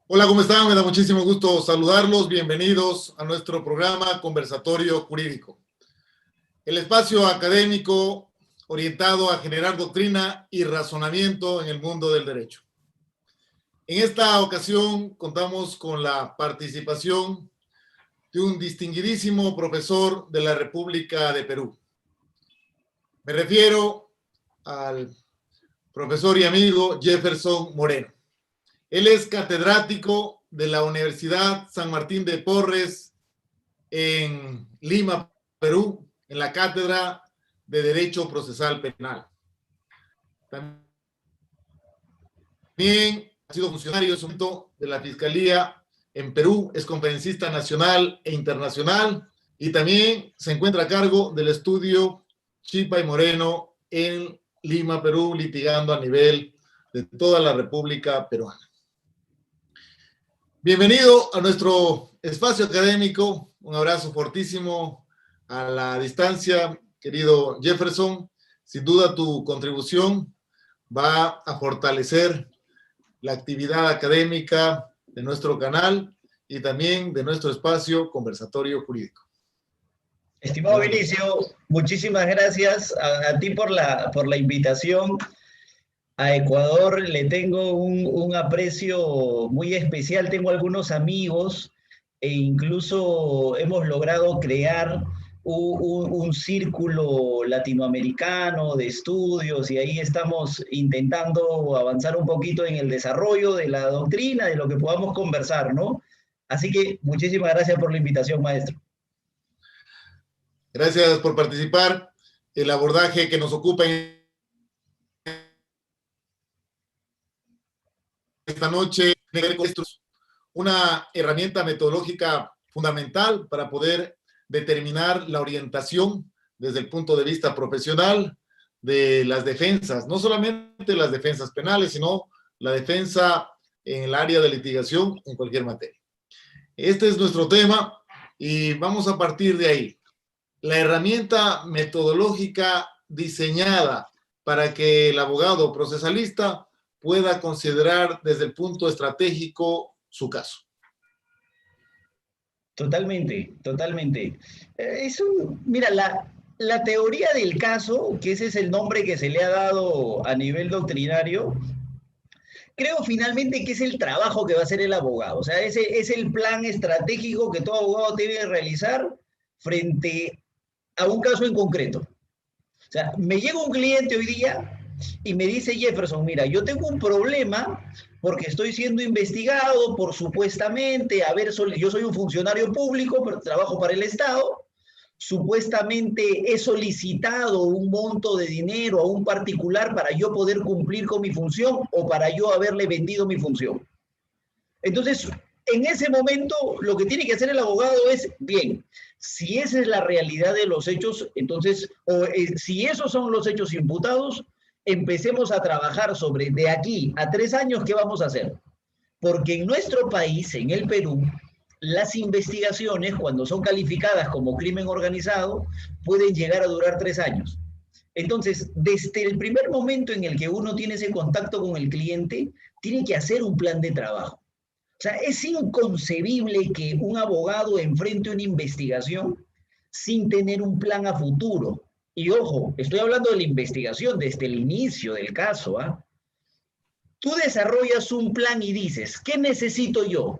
Hola, ¿cómo están? Me da muchísimo gusto saludarlos. Bienvenidos a nuestro programa Conversatorio Jurídico. El espacio académico orientado a generar doctrina y razonamiento en el mundo del derecho. En esta ocasión contamos con la participación de un distinguidísimo profesor de la República de Perú. Me refiero al profesor y amigo Jefferson Moreno. Él es catedrático de la Universidad San Martín de Porres en Lima, Perú, en la Cátedra de Derecho Procesal Penal. También ha sido funcionario de la Fiscalía en Perú, es conferencista nacional e internacional y también se encuentra a cargo del estudio Chipa y Moreno en Lima, Perú, litigando a nivel de toda la República Peruana. Bienvenido a nuestro espacio académico. Un abrazo fortísimo a la distancia, querido Jefferson. Sin duda tu contribución va a fortalecer la actividad académica de nuestro canal y también de nuestro espacio Conversatorio Jurídico. Estimado Vinicio, muchísimas gracias a ti por la invitación. A Ecuador le tengo un aprecio muy especial, tengo algunos amigos e incluso hemos logrado crear un círculo latinoamericano de estudios y ahí estamos intentando avanzar un poquito en el desarrollo de la doctrina, de lo que podamos conversar, ¿no? Así que muchísimas gracias por la invitación, maestro. Gracias por participar. El abordaje que nos ocupa en esta noche, una herramienta metodológica fundamental para poder determinar la orientación desde el punto de vista profesional de las defensas, no solamente las defensas penales, sino la defensa en el área de litigación en cualquier materia. Este es nuestro tema y vamos a partir de ahí. La herramienta metodológica diseñada para que el abogado procesalista pueda considerar desde el punto estratégico su caso. Totalmente, totalmente. Mira, la teoría del caso, que ese es el nombre que se le ha dado a nivel doctrinario, creo finalmente que es el trabajo que va a hacer el abogado. O sea, ese es el plan estratégico que todo abogado debe realizar frente a un caso en concreto. O sea, me llega un cliente hoy día y me dice Jefferson, mira, yo tengo un problema porque estoy siendo investigado por supuestamente yo soy un funcionario público, pero trabajo para el Estado, supuestamente he solicitado un monto de dinero a un particular para yo poder cumplir con mi función o para yo haberle vendido mi función. Entonces, en ese momento, lo que tiene que hacer el abogado es, bien, si esa es la realidad de los hechos, entonces, si esos son los hechos imputados, empecemos a trabajar sobre de aquí a 3 años qué vamos a hacer. Porque en nuestro país, en el Perú, las investigaciones, cuando son calificadas como crimen organizado, pueden llegar a durar 3 años. Entonces, desde el primer momento en el que uno tiene ese contacto con el cliente, tiene que hacer un plan de trabajo. O sea, es inconcebible que un abogado enfrente una investigación sin tener un plan a futuro. Y ojo, estoy hablando de la investigación desde el inicio del caso, ¿ah? Tú desarrollas un plan y dices, ¿qué necesito yo?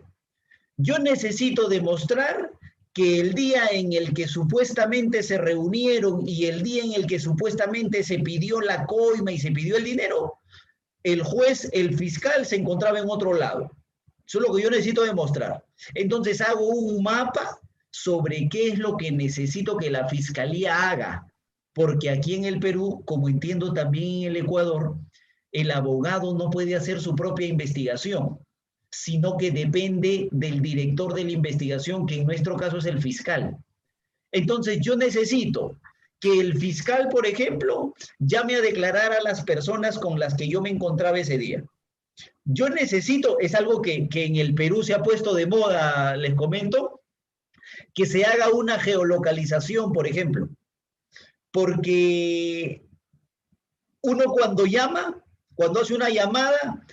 Yo necesito demostrar que el día en el que supuestamente se reunieron y el día en el que supuestamente se pidió la coima y se pidió el dinero, el juez, el fiscal se encontraba en otro lado. Eso es lo que yo necesito demostrar. Entonces hago un mapa sobre qué es lo que necesito que la fiscalía haga porque aquí en el Perú, como entiendo también en el Ecuador, el abogado no puede hacer su propia investigación, sino que depende del director de la investigación, que en nuestro caso es el fiscal. Entonces yo necesito que el fiscal, por ejemplo, llame a declarar a las personas con las que yo me encontraba ese día. Yo necesito, es algo que en el Perú se ha puesto de moda, les comento, que se haga una geolocalización, por ejemplo, porque uno cuando llama, cuando hace una llamada,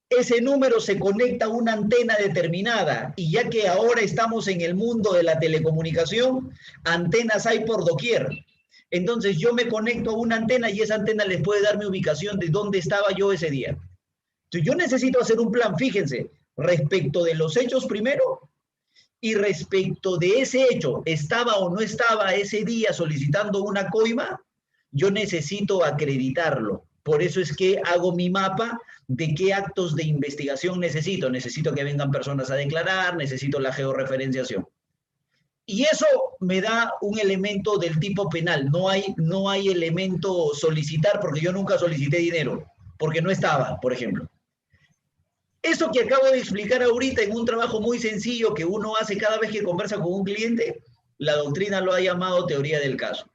ese número se conecta a una antena determinada, y ya que ahora estamos en el mundo de la telecomunicación, antenas hay por doquier. Entonces yo me conecto a una antena y esa antena les puede dar mi ubicación de dónde estaba yo ese día. Entonces yo necesito hacer un plan, fíjense, respecto de los hechos primero y respecto de ese hecho, estaba o no estaba ese día solicitando una coima, yo necesito acreditarlo. Por eso es que hago mi mapa de qué actos de investigación necesito. Necesito que vengan personas a declarar, necesito la georreferenciación. Y eso me da un elemento del tipo penal. No hay elemento solicitar, porque yo nunca solicité dinero, porque no estaba, por ejemplo. Eso que acabo de explicar ahorita en un trabajo muy sencillo que uno hace cada vez que conversa con un cliente, la doctrina lo ha llamado teoría del caso.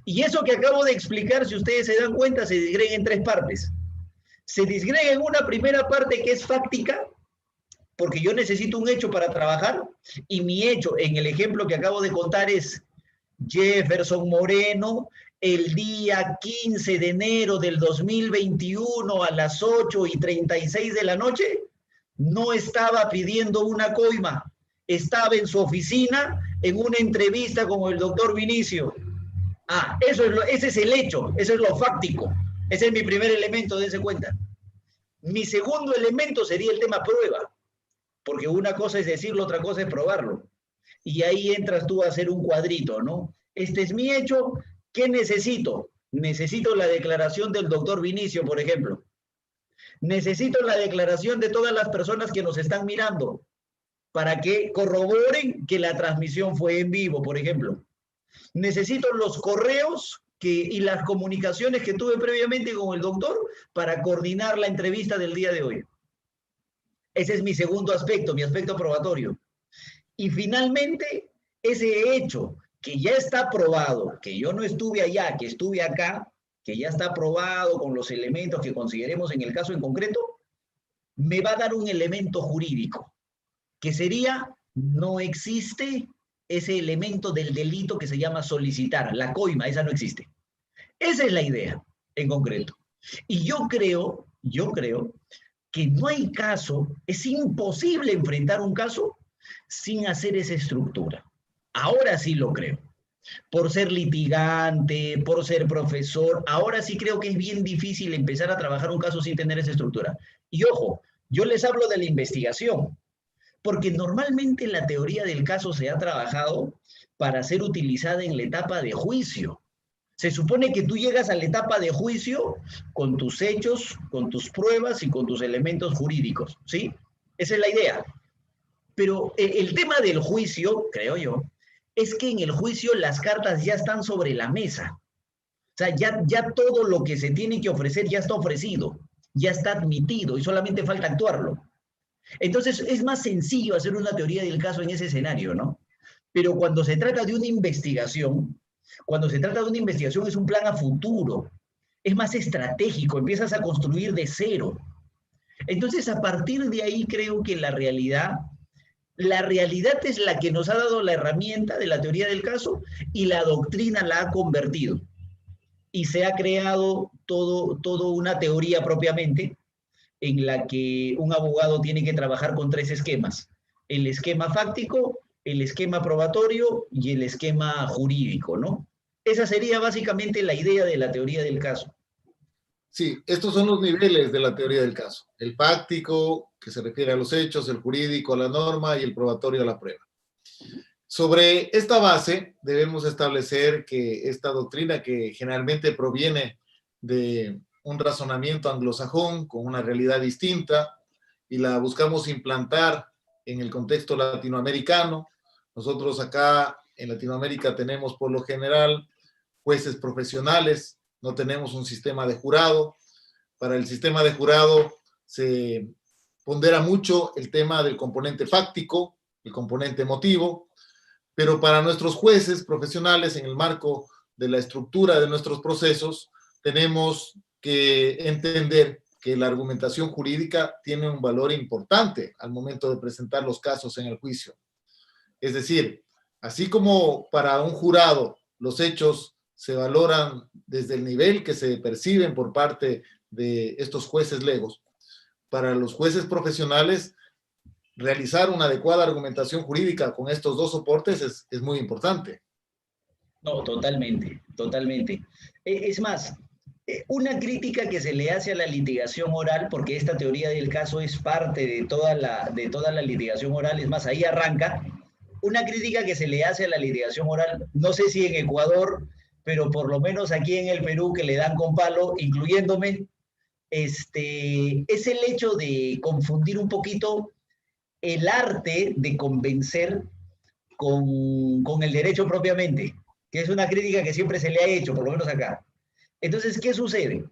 Y eso que acabo de explicar, si ustedes se dan cuenta, se disgrega en tres partes. Se disgrega en una primera parte que es fáctica, porque yo necesito un hecho para trabajar, y mi hecho, en el ejemplo que acabo de contar, es Jefferson Moreno, el día 15 de enero del 2021 a las 8:36 de la noche, no estaba pidiendo una coima, estaba en su oficina en una entrevista con el doctor Vinicio. Ese es el hecho, eso es lo fáctico. Ese es mi primer elemento, dense cuenta. Mi segundo elemento sería el tema prueba, porque una cosa es decirlo, otra cosa es probarlo. Y ahí entras tú a hacer un cuadrito, ¿no? Este es mi hecho, ¿qué necesito? Necesito la declaración del doctor Vinicio, por ejemplo. Necesito la declaración de todas las personas que nos están mirando para que corroboren que la transmisión fue en vivo, por ejemplo. Necesito los correos y las comunicaciones que tuve previamente con el doctor para coordinar la entrevista del día de hoy. Ese es mi segundo aspecto, mi aspecto probatorio. Y finalmente, ese hecho que ya está probado, que yo no estuve allá, que estuve acá, que ya está probado con los elementos que consideremos en el caso en concreto, me va a dar un elemento jurídico, que sería, no existe ese elemento del delito que se llama solicitar, la coima, esa no existe. Esa es la idea, en concreto. Y yo creo que no hay caso, es imposible enfrentar un caso sin hacer esa estructura. Ahora sí lo creo. Por ser litigante, por ser profesor, ahora sí creo que es bien difícil empezar a trabajar un caso sin tener esa estructura. Y ojo, yo les hablo de la investigación, porque normalmente la teoría del caso se ha trabajado para ser utilizada en la etapa de juicio. Se supone que tú llegas a la etapa de juicio con tus hechos, con tus pruebas y con tus elementos jurídicos, ¿sí? Esa es la idea. Pero el tema del juicio, creo yo, es que en el juicio las cartas ya están sobre la mesa. O sea, ya todo lo que se tiene que ofrecer ya está ofrecido, ya está admitido y solamente falta actuarlo. Entonces es más sencillo hacer una teoría del caso en ese escenario, ¿no? Pero cuando se trata de una investigación, es un plan a futuro, es más estratégico, empiezas a construir de cero. Entonces, a partir de ahí creo que la realidad es la que nos ha dado la herramienta de la teoría del caso y la doctrina la ha convertido. Y se ha creado todo una teoría propiamente en la que un abogado tiene que trabajar con tres esquemas: el esquema fáctico, el esquema probatorio y el esquema jurídico, ¿no? Esa sería básicamente la idea de la teoría del caso. Sí, estos son los niveles de la teoría del caso. El fáctico, que se refiere a los hechos, el jurídico a la norma y el probatorio a la prueba. Sobre esta base, debemos establecer que esta doctrina, que generalmente proviene de un razonamiento anglosajón con una realidad distinta, y la buscamos implantar en el contexto latinoamericano. Nosotros acá en Latinoamérica tenemos por lo general jueces profesionales, no tenemos un sistema de jurado. Para el sistema de jurado se pondera mucho el tema del componente fáctico, el componente emotivo, pero para nuestros jueces profesionales, en el marco de la estructura de nuestros procesos, tenemos que entender que la argumentación jurídica tiene un valor importante al momento de presentar los casos en el juicio. Es decir, así como para un jurado los hechos se valoran desde el nivel que se perciben por parte de estos jueces legos, para los jueces profesionales realizar una adecuada argumentación jurídica con estos dos soportes es muy importante. No, totalmente, totalmente. Es más, una crítica que se le hace a la litigación oral, porque esta teoría del caso es parte de toda la litigación oral, es más, ahí arranca, una crítica que se le hace a la litigación oral, no sé si en Ecuador, pero por lo menos aquí en el Perú, que le dan con palo, incluyéndome, es el hecho de confundir un poquito el arte de convencer con el derecho propiamente, que es una crítica que siempre se le ha hecho, por lo menos acá. Entonces, ¿qué sucede?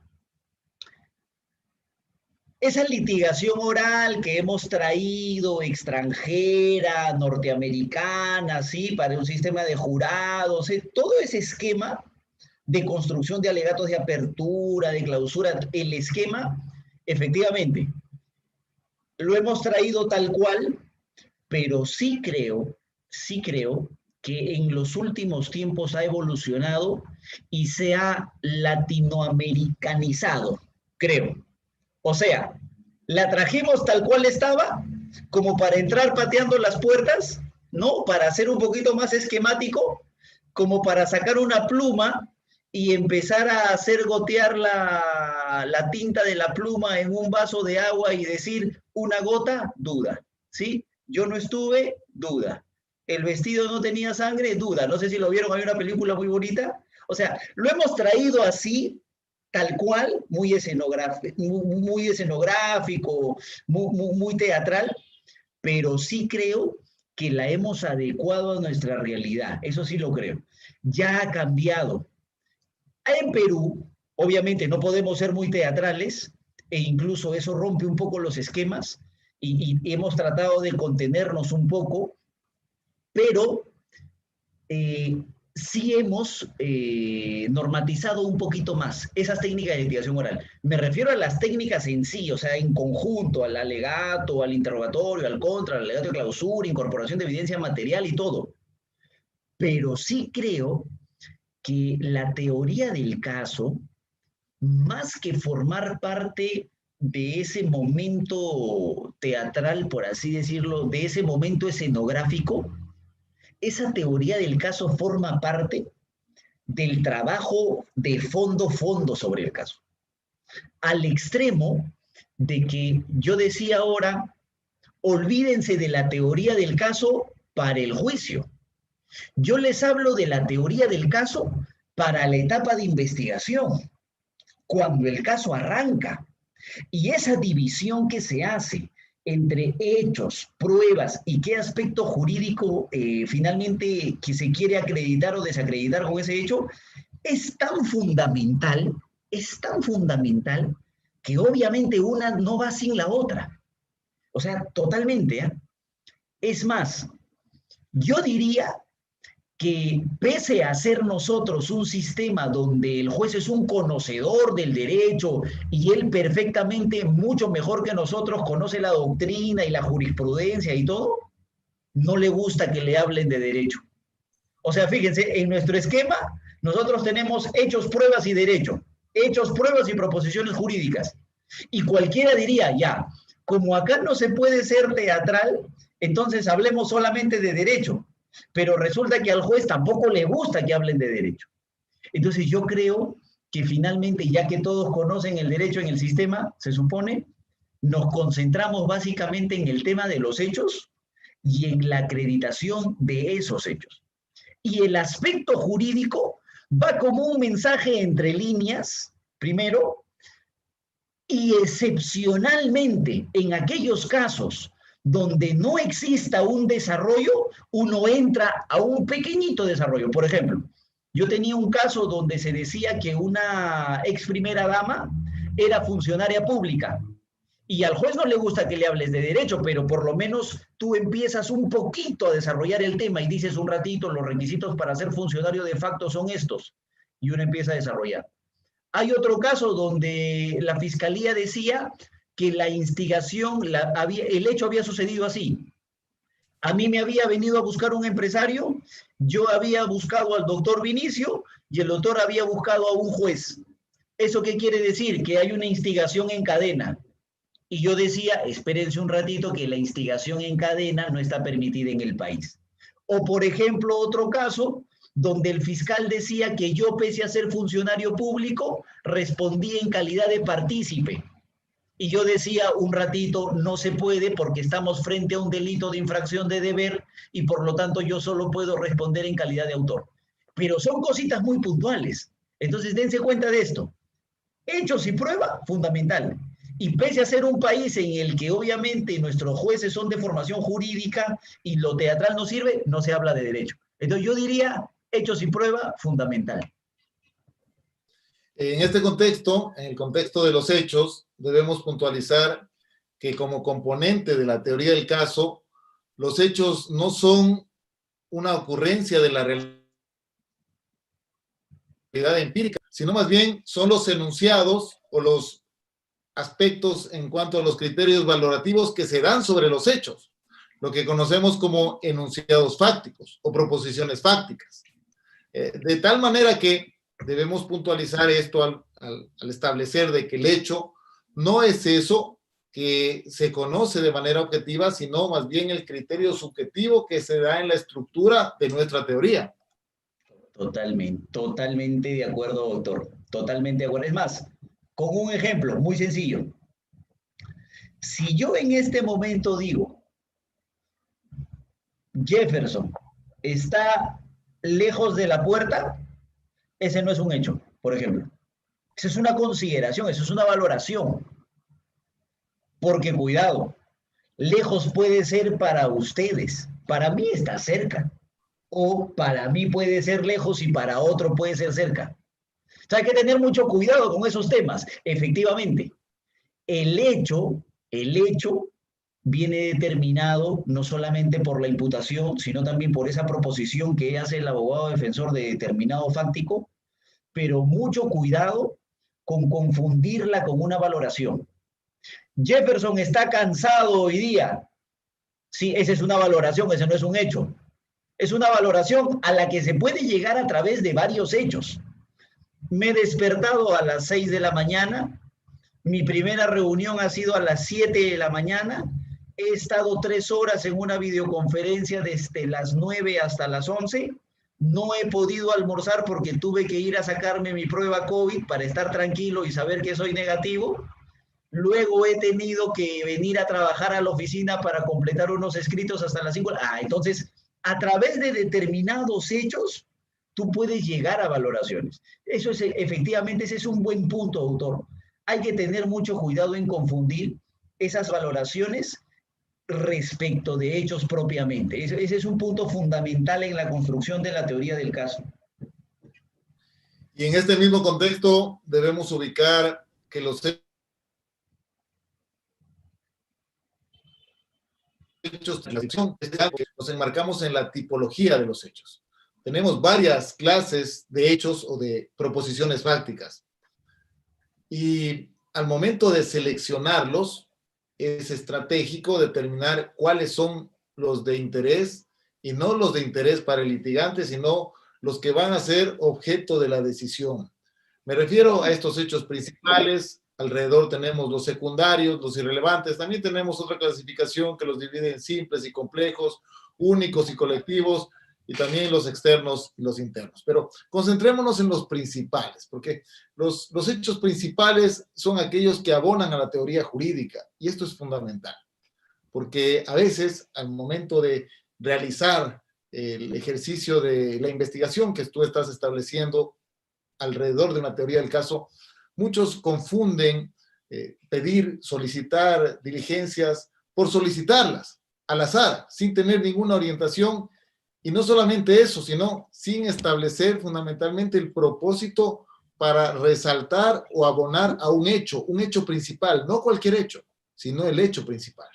Esa litigación oral que hemos traído, extranjera, norteamericana, ¿sí? Para un sistema de jurados, todo ese esquema de construcción de alegatos de apertura, de clausura, el esquema, efectivamente, lo hemos traído tal cual, pero sí creo que en los últimos tiempos ha evolucionado y se ha latinoamericanizado, creo. O sea, la trajimos tal cual estaba, como para entrar pateando las puertas, ¿no? Para hacer un poquito más esquemático, como para sacar una pluma y empezar a hacer gotear la tinta de la pluma en un vaso de agua y decir una gota, duda, ¿sí? Yo no estuve, duda. El vestido no tenía sangre, duda. No sé si lo vieron, hay una película muy bonita. O sea, lo hemos traído así, tal cual, muy escenográfico, muy teatral, pero sí creo que la hemos adecuado a nuestra realidad. Eso sí lo creo. Ya ha cambiado. En Perú, obviamente, no podemos ser muy teatrales e incluso eso rompe un poco los esquemas y hemos tratado de contenernos un poco, pero sí hemos normatizado un poquito más esas técnicas de litigación oral. Me refiero a las técnicas en sí, o sea, en conjunto, al alegato, al interrogatorio, al contra, al alegato de clausura, incorporación de evidencia material y todo. Pero sí creo que la teoría del caso, más que formar parte de ese momento teatral, por así decirlo, de ese momento escenográfico, esa teoría del caso forma parte del trabajo de fondo sobre el caso. Al extremo de que yo decía ahora, olvídense de la teoría del caso para el juicio. Yo les hablo de la teoría del caso para la etapa de investigación, cuando el caso arranca. Y esa división que se hace entre hechos, pruebas y qué aspecto jurídico finalmente que se quiere acreditar o desacreditar con ese hecho, es tan fundamental que obviamente una no va sin la otra. O sea, totalmente. ¿Eh? Es más, yo diría que pese a ser nosotros un sistema donde el juez es un conocedor del derecho y él perfectamente, mucho mejor que nosotros, conoce la doctrina y la jurisprudencia y todo, no le gusta que le hablen de derecho. O sea, fíjense, en nuestro esquema nosotros tenemos hechos, pruebas y derecho, hechos, pruebas y proposiciones jurídicas. Y cualquiera diría, ya, como acá no se puede ser teatral, entonces hablemos solamente de derecho. Pero resulta que al juez tampoco le gusta que hablen de derecho. Entonces yo creo que finalmente, ya que todos conocen el derecho en el sistema, se supone, nos concentramos básicamente en el tema de los hechos y en la acreditación de esos hechos. Y el aspecto jurídico va como un mensaje entre líneas, primero, y excepcionalmente en aquellos casos donde no exista un desarrollo, uno entra a un pequeñito desarrollo. Por ejemplo, Yo tenía un caso donde se decía que una ex primera dama era funcionaria pública. Y al juez no le gusta que le hables de derecho, pero por lo menos tú empiezas un poquito a desarrollar el tema y dices un ratito, los requisitos para ser funcionario de facto son estos. Y uno empieza a desarrollar. Hay otro caso donde la fiscalía decía que la instigación, el hecho había sucedido así. A mí me había venido a buscar un empresario, yo había buscado al doctor Vinicio y el doctor había buscado a un juez. ¿Eso qué quiere decir? Que hay una instigación en cadena. Y yo decía, espérense un ratito que la instigación en cadena no está permitida en el país. O por ejemplo, otro caso donde el fiscal decía que yo, pese a ser funcionario público, respondí en calidad de partícipe. Y yo decía un ratito, no se puede porque estamos frente a un delito de infracción de deber y por lo tanto yo solo puedo responder en calidad de autor. Pero son cositas muy puntuales. Entonces dense cuenta de esto. Hechos y prueba, fundamental. Y pese a ser un país en el que obviamente nuestros jueces son de formación jurídica y lo teatral no sirve, no se habla de derecho. Entonces yo diría, hechos y prueba, fundamental. En este contexto, en el contexto de los hechos, debemos puntualizar que como componente de la teoría del caso, los hechos no son una ocurrencia de la realidad empírica, sino más bien son los enunciados o los aspectos en cuanto a los criterios valorativos que se dan sobre los hechos, lo que conocemos como enunciados fácticos o proposiciones fácticas. De tal manera que debemos puntualizar esto al establecer de que el hecho no es eso que se conoce de manera objetiva, sino más bien el criterio subjetivo que se da en la estructura de nuestra teoría. Totalmente de acuerdo, doctor. Totalmente de acuerdo. Es más, con un ejemplo muy sencillo. Si yo en este momento digo, Jefferson está lejos de la puerta, ese no es un hecho, por ejemplo. Esa es una consideración, eso es una valoración. Porque cuidado, lejos puede ser para ustedes, para mí está cerca. O para mí puede ser lejos y para otro puede ser cerca. O sea, hay que tener mucho cuidado con esos temas. Efectivamente, el hecho viene determinado no solamente por la imputación, sino también por esa proposición que hace el abogado defensor de determinado fáctico, pero mucho cuidado con confundirla con una valoración. Jefferson está cansado hoy día. Sí, esa es una valoración, ese no es un hecho. Es una valoración a la que se puede llegar a través de varios hechos. Me he despertado a las 6 de la mañana, mi primera reunión ha sido a las 7 de la mañana, he estado 3 horas en una videoconferencia desde las 9 hasta las 11, no he podido almorzar porque tuve que ir a sacarme mi prueba COVID para estar tranquilo y saber que soy negativo. Luego he tenido que venir a trabajar a la oficina para completar unos escritos hasta las 5. Entonces, a través de determinados hechos, tú puedes llegar a valoraciones. Eso es, efectivamente, ese es un buen punto, autor. Hay que tener mucho cuidado en confundir esas valoraciones respecto de hechos propiamente. Ese es un punto fundamental en la construcción de la teoría del caso. Y en este mismo contexto debemos ubicar que los hechos, nos enmarcamos en la tipología de los hechos. Tenemos varias clases de hechos o de proposiciones fácticas. Y al momento de seleccionarlos, es estratégico determinar cuáles son los de interés y no los de interés para el litigante, sino los que van a ser objeto de la decisión. Me refiero a estos hechos principales. Alrededor tenemos los secundarios, los irrelevantes. También tenemos otra clasificación que los divide en simples y complejos, únicos y colectivos, y también los externos y los internos. Pero concentrémonos en los principales, porque los hechos principales son aquellos que abonan a la teoría jurídica, y esto es fundamental, porque a veces al momento de realizar el ejercicio de la investigación que tú estás estableciendo alrededor de una teoría del caso, muchos confunden pedir, solicitar diligencias por solicitarlas, al azar, sin tener ninguna orientación, Y no solamente eso, sino sin establecer fundamentalmente el propósito para resaltar o abonar a un hecho principal, no cualquier hecho, sino el hecho principal.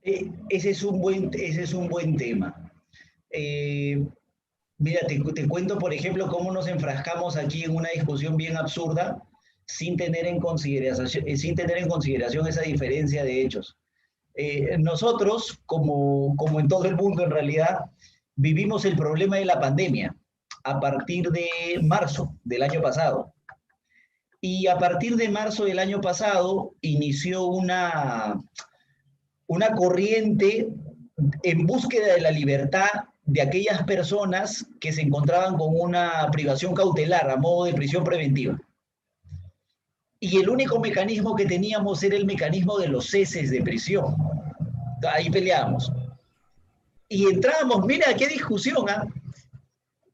Ese es un buen tema. Mira, te cuento, por ejemplo, cómo nos enfrascamos aquí en una discusión bien absurda sin tener en consideración esa diferencia de hechos. Nosotros, como en todo el mundo en realidad, vivimos el problema de la pandemia a partir de marzo del año pasado. Y a partir de marzo del año pasado inició una corriente en búsqueda de la libertad de aquellas personas que se encontraban con una privación cautelar a modo de prisión preventiva. Y el único mecanismo que teníamos era el mecanismo de los ceses de prisión. Ahí peleábamos. Y entrábamos, mira qué discusión, ¿ah?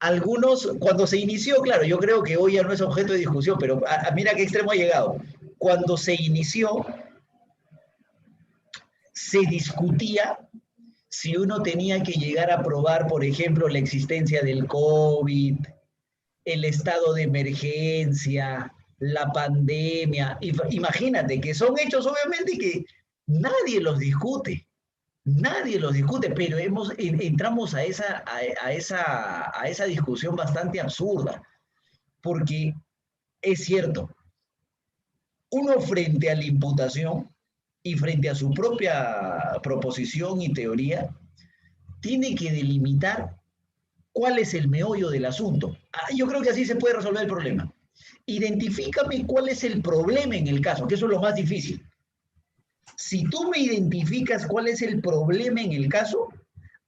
Algunos, cuando se inició, claro, yo creo que hoy ya no es objeto de discusión, pero mira qué extremo ha llegado. Cuando se inició, se discutía si uno tenía que llegar a probar, por ejemplo, la existencia del COVID, el estado de emergencia, la pandemia. Imagínate que son hechos, obviamente, que nadie los discute. Nadie los discute, pero entramos a esa discusión bastante absurda, porque es cierto, uno frente a la imputación y frente a su propia proposición y teoría, tiene que delimitar cuál es el meollo del asunto. Yo creo que así se puede resolver el problema. Identifícame cuál es el problema en el caso, que eso es lo más difícil. Si tú me identificas cuál es el problema en el caso,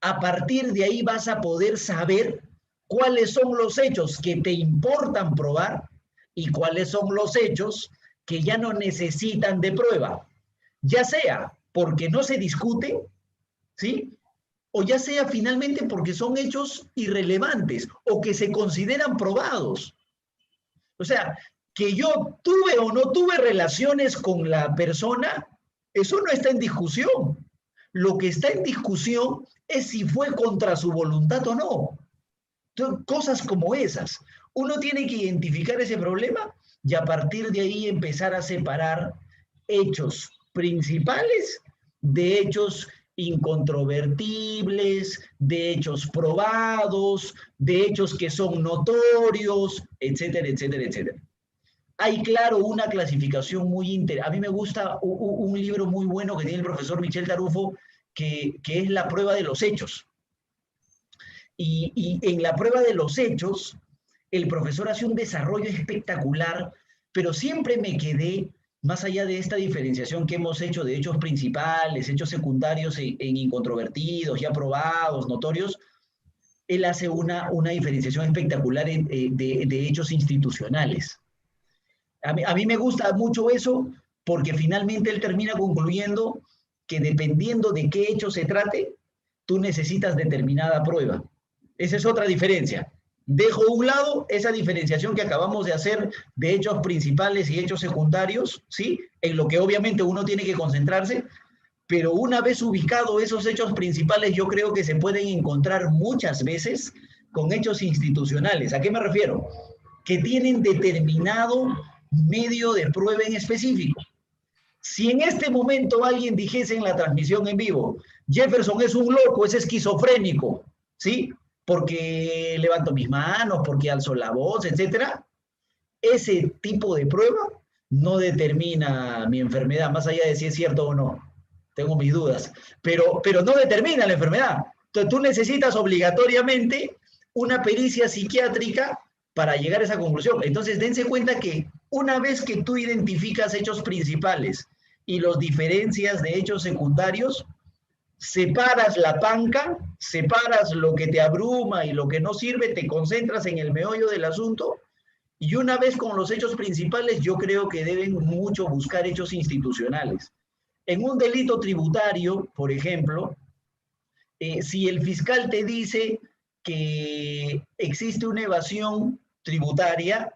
a partir de ahí vas a poder saber cuáles son los hechos que te importan probar y cuáles son los hechos que ya no necesitan de prueba. Ya sea porque no se discute, ¿sí? O ya sea finalmente porque son hechos irrelevantes o que se consideran probados. O sea, que yo tuve o no tuve relaciones con la persona, eso no está en discusión. Lo que está en discusión es si fue contra su voluntad o no. Entonces, cosas como esas. Uno tiene que identificar ese problema y a partir de ahí empezar a separar hechos principales de hechos incontrovertibles, de hechos probados, de hechos que son notorios, etcétera, etcétera, etcétera. Hay, claro, una clasificación muy interesante. A mí me gusta un libro muy bueno que tiene el profesor Michel Tarufo, que es La prueba de los hechos. Y en la prueba de los hechos, el profesor hace un desarrollo espectacular, pero siempre me quedé, más allá de esta diferenciación que hemos hecho de hechos principales, hechos secundarios en incontrovertidos, ya probados, notorios, él hace una diferenciación espectacular de hechos institucionales. A mí me gusta mucho eso porque finalmente él termina concluyendo que dependiendo de qué hecho se trate, tú necesitas determinada prueba. Esa es otra diferencia. Dejo a un lado esa diferenciación que acabamos de hacer de hechos principales y hechos secundarios, ¿sí? En lo que obviamente uno tiene que concentrarse, pero una vez ubicados esos hechos principales, yo creo que se pueden encontrar muchas veces con hechos institucionales. ¿A qué me refiero? Que tienen determinado medio de prueba en específico. Si en este momento alguien dijese en la transmisión en vivo, Jefferson es un loco, es esquizofrénico, ¿sí? Porque levanto mis manos, porque alzo la voz, etcétera, ese tipo de prueba no determina mi enfermedad, más allá de si es cierto o no. Tengo mis dudas, pero no determina la enfermedad. Entonces tú necesitas obligatoriamente una pericia psiquiátrica para llegar a esa conclusión. Entonces dense cuenta que una vez que tú identificas hechos principales y los diferencias de hechos secundarios, separas la panca, separas lo que te abruma y lo que no sirve, te concentras en el meollo del asunto y una vez con los hechos principales, yo creo que deben mucho buscar hechos institucionales. En un delito tributario, por ejemplo, si el fiscal te dice que existe una evasión tributaria,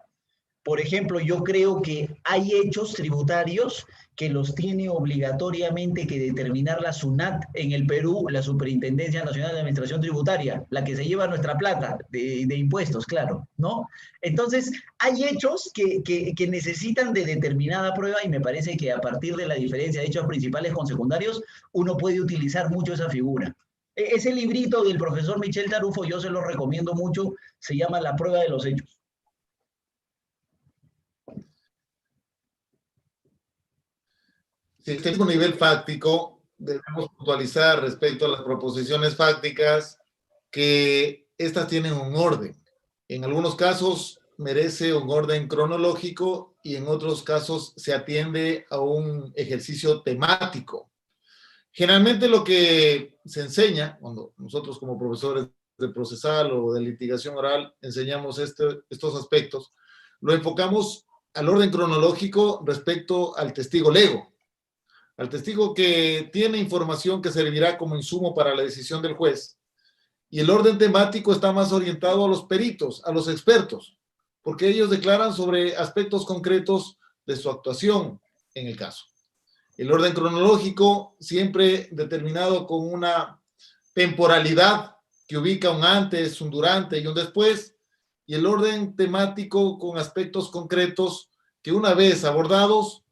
Por ejemplo, yo creo que hay hechos tributarios que los tiene obligatoriamente que determinar la SUNAT en el Perú, la Superintendencia Nacional de Administración Tributaria, la que se lleva nuestra plata de impuestos, claro, ¿no? Entonces, hay hechos que necesitan de determinada prueba y me parece que a partir de la diferencia de hechos principales con secundarios, uno puede utilizar mucho esa figura. Ese librito del profesor Michel Tarufo yo se lo recomiendo mucho, se llama La prueba de los hechos. Si este mismo nivel fáctico, debemos puntualizar respecto a las proposiciones fácticas que estas tienen un orden. En algunos casos merece un orden cronológico y en otros casos se atiende a un ejercicio temático. Generalmente lo que se enseña, cuando nosotros como profesores de procesal o de litigación oral enseñamos estos aspectos, lo enfocamos al orden cronológico respecto al testigo lego, al testigo que tiene información que servirá como insumo para la decisión del juez. Y el orden temático está más orientado a los peritos, a los expertos, porque ellos declaran sobre aspectos concretos de su actuación en el caso. El orden cronológico siempre determinado con una temporalidad que ubica un antes, un durante y un después, y el orden temático con aspectos concretos que una vez abordados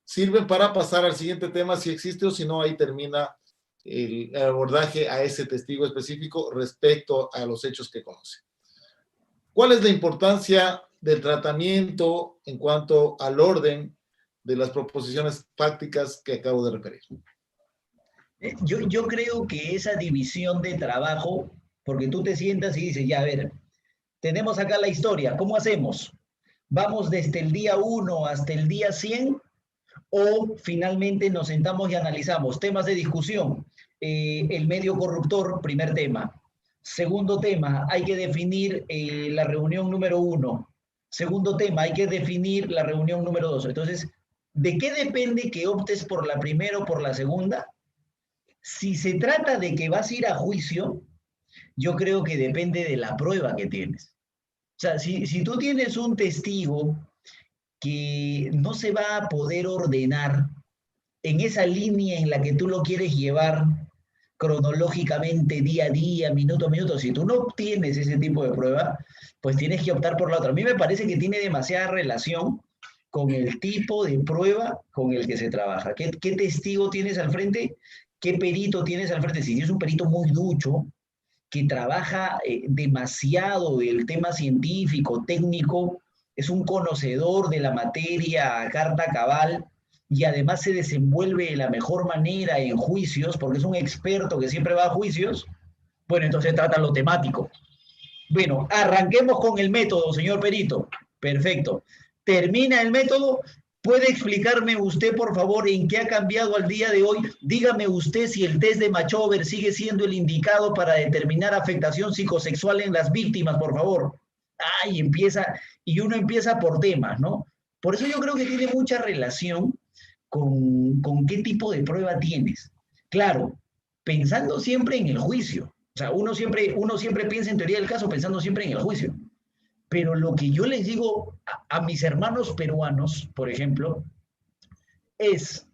sirven para pasar al siguiente tema si existe o si no, ahí termina el abordaje a ese testigo específico respecto a los hechos que conoce. ¿Cuál es la importancia del tratamiento en cuanto al orden de las proposiciones fácticas que acabo de referir? Yo creo que esa división de trabajo, porque tú te sientas y dices, ya a ver, tenemos acá la historia, ¿cómo hacemos? ¿Vamos desde el día 1 hasta el día 100? ¿O finalmente nos sentamos y analizamos temas de discusión? El medio corruptor, primer tema. Segundo tema, hay que definir la reunión número 1. Segundo tema, hay que definir la reunión número 2. Entonces, ¿de qué depende que optes por la primera o por la segunda? Si se trata de que vas a ir a juicio, yo creo que depende de la prueba que tienes. O sea, si tú tienes un testigo que no se va a poder ordenar en esa línea en la que tú lo quieres llevar cronológicamente, día a día, minuto a minuto, si tú no obtienes ese tipo de prueba, pues tienes que optar por la otra. A mí me parece que tiene demasiada relación con el tipo de prueba con el que se trabaja. ¿Qué testigo tienes al frente? ¿Qué perito tienes al frente? Si tienes un perito muy ducho, que trabaja demasiado el tema científico, técnico, es un conocedor de la materia a carta cabal y además se desenvuelve de la mejor manera en juicios, porque es un experto que siempre va a juicios, bueno, entonces trata lo temático. Bueno, arranquemos con el método, señor perito. Perfecto. Termina el método. ¿Puede explicarme usted, por favor, en qué ha cambiado al día de hoy? Dígame usted si el test de Machover sigue siendo el indicado para determinar afectación psicosexual en las víctimas, por favor. Ay, y uno empieza por temas, ¿no? Por eso yo creo que tiene mucha relación con qué tipo de prueba tienes. Claro, pensando siempre en el juicio. O sea, uno siempre piensa en teoría del caso pensando siempre en el juicio. Pero lo que yo les digo a mis hermanos peruanos, por ejemplo, es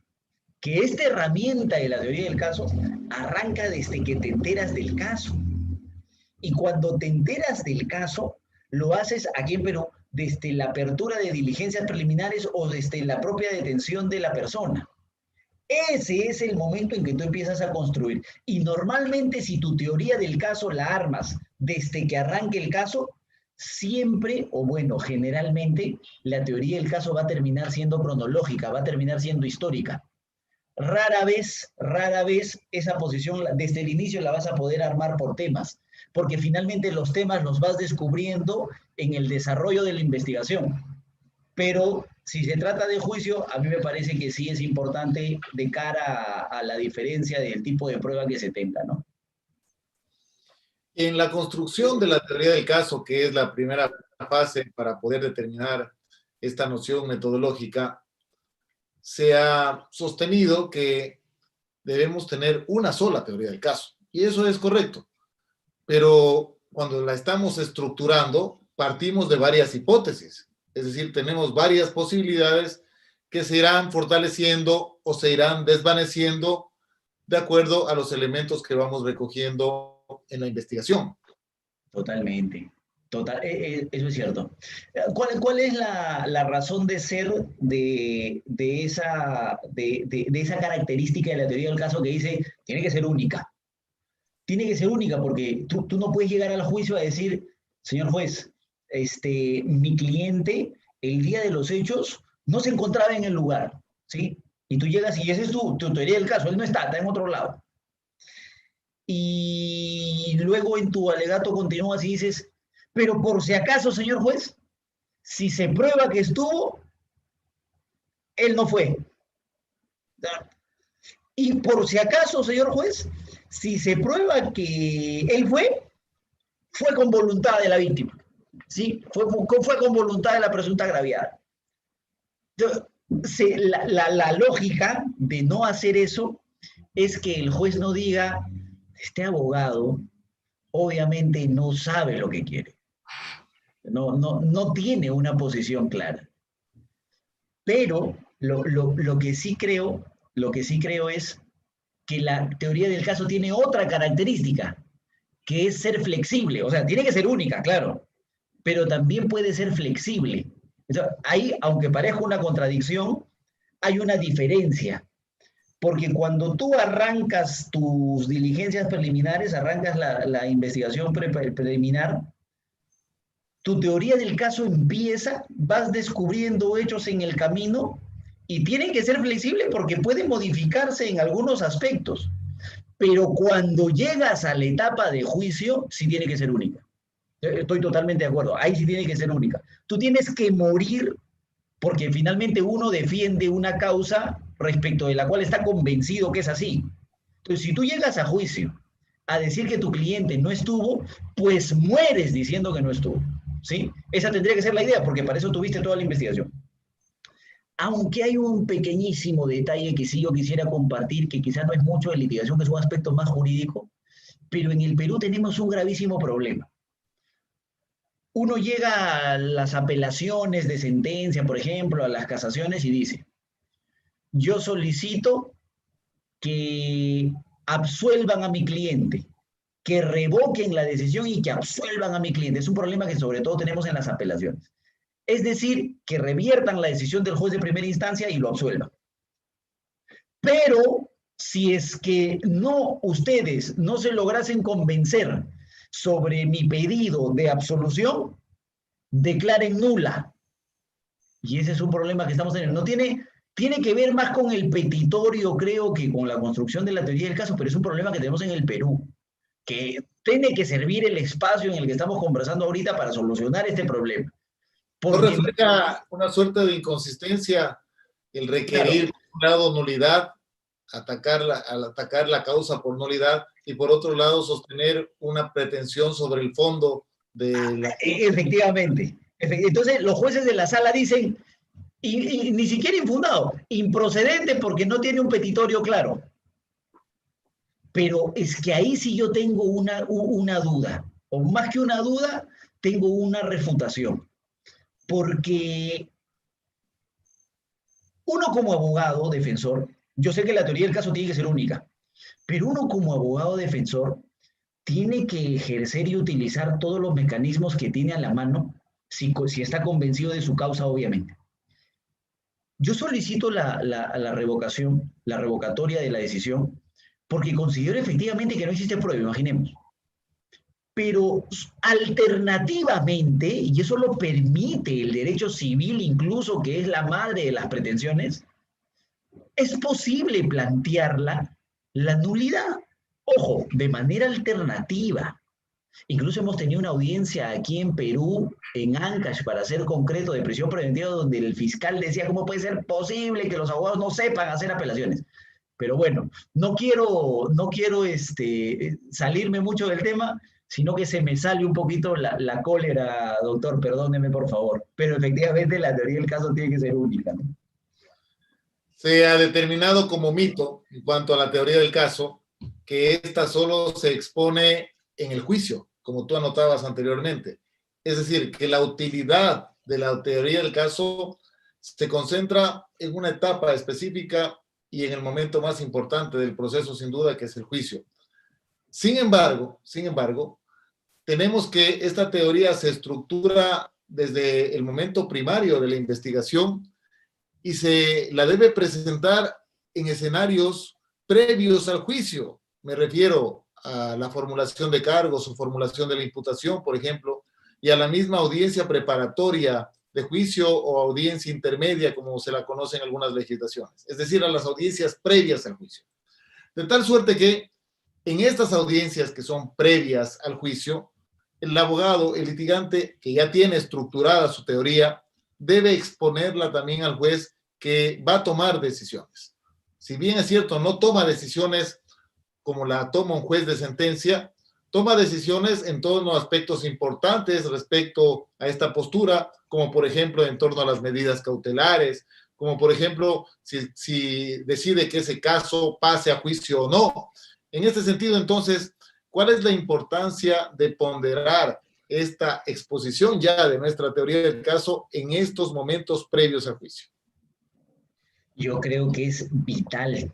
que esta herramienta de la teoría del caso arranca desde que te enteras del caso. Y cuando te enteras del caso, lo haces aquí en Perú desde la apertura de diligencias preliminares o desde la propia detención de la persona. Ese es el momento en que tú empiezas a construir. Y normalmente si tu teoría del caso la armas desde que arranque el caso, siempre, o bueno, generalmente, la teoría del caso va a terminar siendo cronológica, va a terminar siendo histórica. Rara vez esa posición desde el inicio la vas a poder armar por temas, porque finalmente los temas los vas descubriendo en el desarrollo de la investigación. Pero si se trata de juicio, a mí me parece que sí es importante de cara a la diferencia del tipo de prueba que se tenga, ¿no? En la construcción de la teoría del caso, que es la primera fase para poder determinar esta noción metodológica, se ha sostenido que debemos tener una sola teoría del caso. Y eso es correcto. Pero cuando la estamos estructurando, partimos de varias hipótesis. Es decir, tenemos varias posibilidades que se irán fortaleciendo o se irán desvaneciendo de acuerdo a los elementos que vamos recogiendo en la investigación. Totalmente. Eso es cierto. ¿Cuál es la razón de ser de esa característica de la teoría del caso que dice tiene que ser única? Tiene que ser única porque tú no puedes llegar al juicio a decir, señor juez, mi cliente el día de los hechos no se encontraba en el lugar, ¿sí? Y tú llegas y esa es tu teoría del caso, él no está en otro lado. Y luego en tu alegato continúas y dices, pero por si acaso, señor juez, si se prueba que estuvo, él no fue. Y por si acaso, señor juez, si se prueba que él fue con voluntad de la víctima. ¿Sí? Fue con voluntad de la presunta agraviada. La lógica de no hacer eso es que el juez no diga, este abogado obviamente no sabe lo que quiere. No tiene una posición clara. Pero lo que sí creo es que la teoría del caso tiene otra característica, que es ser flexible. O sea, tiene que ser única, claro, pero también puede ser flexible. Entonces, ahí, aunque parezca una contradicción, hay una diferencia. Porque cuando tú arrancas tus diligencias preliminares, arrancas la investigación preliminar, tu teoría del caso empieza, vas descubriendo hechos en el camino y tienen que ser flexibles porque pueden modificarse en algunos aspectos. Pero cuando llegas a la etapa de juicio, sí tiene que ser única. Estoy totalmente de acuerdo. Ahí sí tiene que ser única. Tú tienes que morir porque finalmente uno defiende una causa respecto de la cual está convencido que es así. Entonces, si tú llegas a juicio a decir que tu cliente no estuvo, pues mueres diciendo que no estuvo. ¿Sí? Esa tendría que ser la idea, porque para eso tuviste toda la investigación. Aunque hay un pequeñísimo detalle que sí yo quisiera compartir, que quizás no es mucho de litigación, que es un aspecto más jurídico, pero en el Perú tenemos un gravísimo problema. Uno llega a las apelaciones de sentencia, por ejemplo, a las casaciones y dice, yo solicito que absuelvan a mi cliente, que revoquen la decisión y que absuelvan a mi cliente. Es un problema que sobre todo tenemos en las apelaciones. Es decir, que reviertan la decisión del juez de primera instancia y lo absuelvan. Pero si es que ustedes no se lograsen convencer sobre mi pedido de absolución, declaren nula. Y ese es un problema que estamos teniendo. Tiene que ver más con el petitorio, creo, que con la construcción de la teoría del caso, pero es un problema que tenemos en el Perú, que tiene que servir el espacio en el que estamos conversando ahorita para solucionar este problema. ¿No refleja una suerte de inconsistencia el requerir, por un lado, nulidad, al atacar la causa por nulidad, y por otro lado, sostener una pretensión sobre el fondo de la... Efectivamente. Entonces, los jueces de la sala dicen, y ni siquiera infundado, improcedente porque no tiene un petitorio claro. Pero es que ahí sí yo tengo una duda, o más que una duda, tengo una refutación. Porque uno como abogado defensor, yo sé que la teoría del caso tiene que ser única, pero uno como abogado defensor tiene que ejercer y utilizar todos los mecanismos que tiene a la mano si está convencido de su causa, obviamente. Yo solicito la revocación, la revocatoria de la decisión, porque considero efectivamente que no existe prueba, imaginemos. Pero alternativamente, y eso lo permite el derecho civil incluso, que es la madre de las pretensiones, es posible plantearla la nulidad. Ojo, de manera alternativa. Incluso hemos tenido una audiencia aquí en Perú, en Ancash, para ser concreto, de prisión preventiva, donde el fiscal decía cómo puede ser posible que los abogados no sepan hacer apelaciones. Pero bueno, no quiero salirme mucho del tema, sino que se me sale un poquito la cólera, doctor, perdóneme por favor. Pero efectivamente la teoría del caso tiene que ser única, ¿no? Se ha determinado como mito, en cuanto a la teoría del caso, que esta solo se expone en el juicio, como tú anotabas anteriormente. Es decir, que la utilidad de la teoría del caso se concentra en una etapa específica y en el momento más importante del proceso, sin duda, que es el juicio. Sin embargo, tenemos que esta teoría se estructura desde el momento primario de la investigación y se la debe presentar en escenarios previos al juicio. Me refiero a la formulación de cargos o formulación de la imputación, por ejemplo, y a la misma audiencia preparatoria de juicio o audiencia intermedia, como se la conoce en algunas legislaciones, es decir, a las audiencias previas al juicio. De tal suerte que en estas audiencias que son previas al juicio, el abogado, el litigante que ya tiene estructurada su teoría, debe exponerla también al juez que va a tomar decisiones. Si bien es cierto, no toma decisiones como la toma un juez de sentencia, toma decisiones en todos los aspectos importantes respecto a esta postura, como por ejemplo en torno a las medidas cautelares, como por ejemplo si decide que ese caso pase a juicio o no. En este sentido, entonces, ¿cuál es la importancia de ponderar esta exposición ya de nuestra teoría del caso en estos momentos previos al juicio? Yo creo que es vital.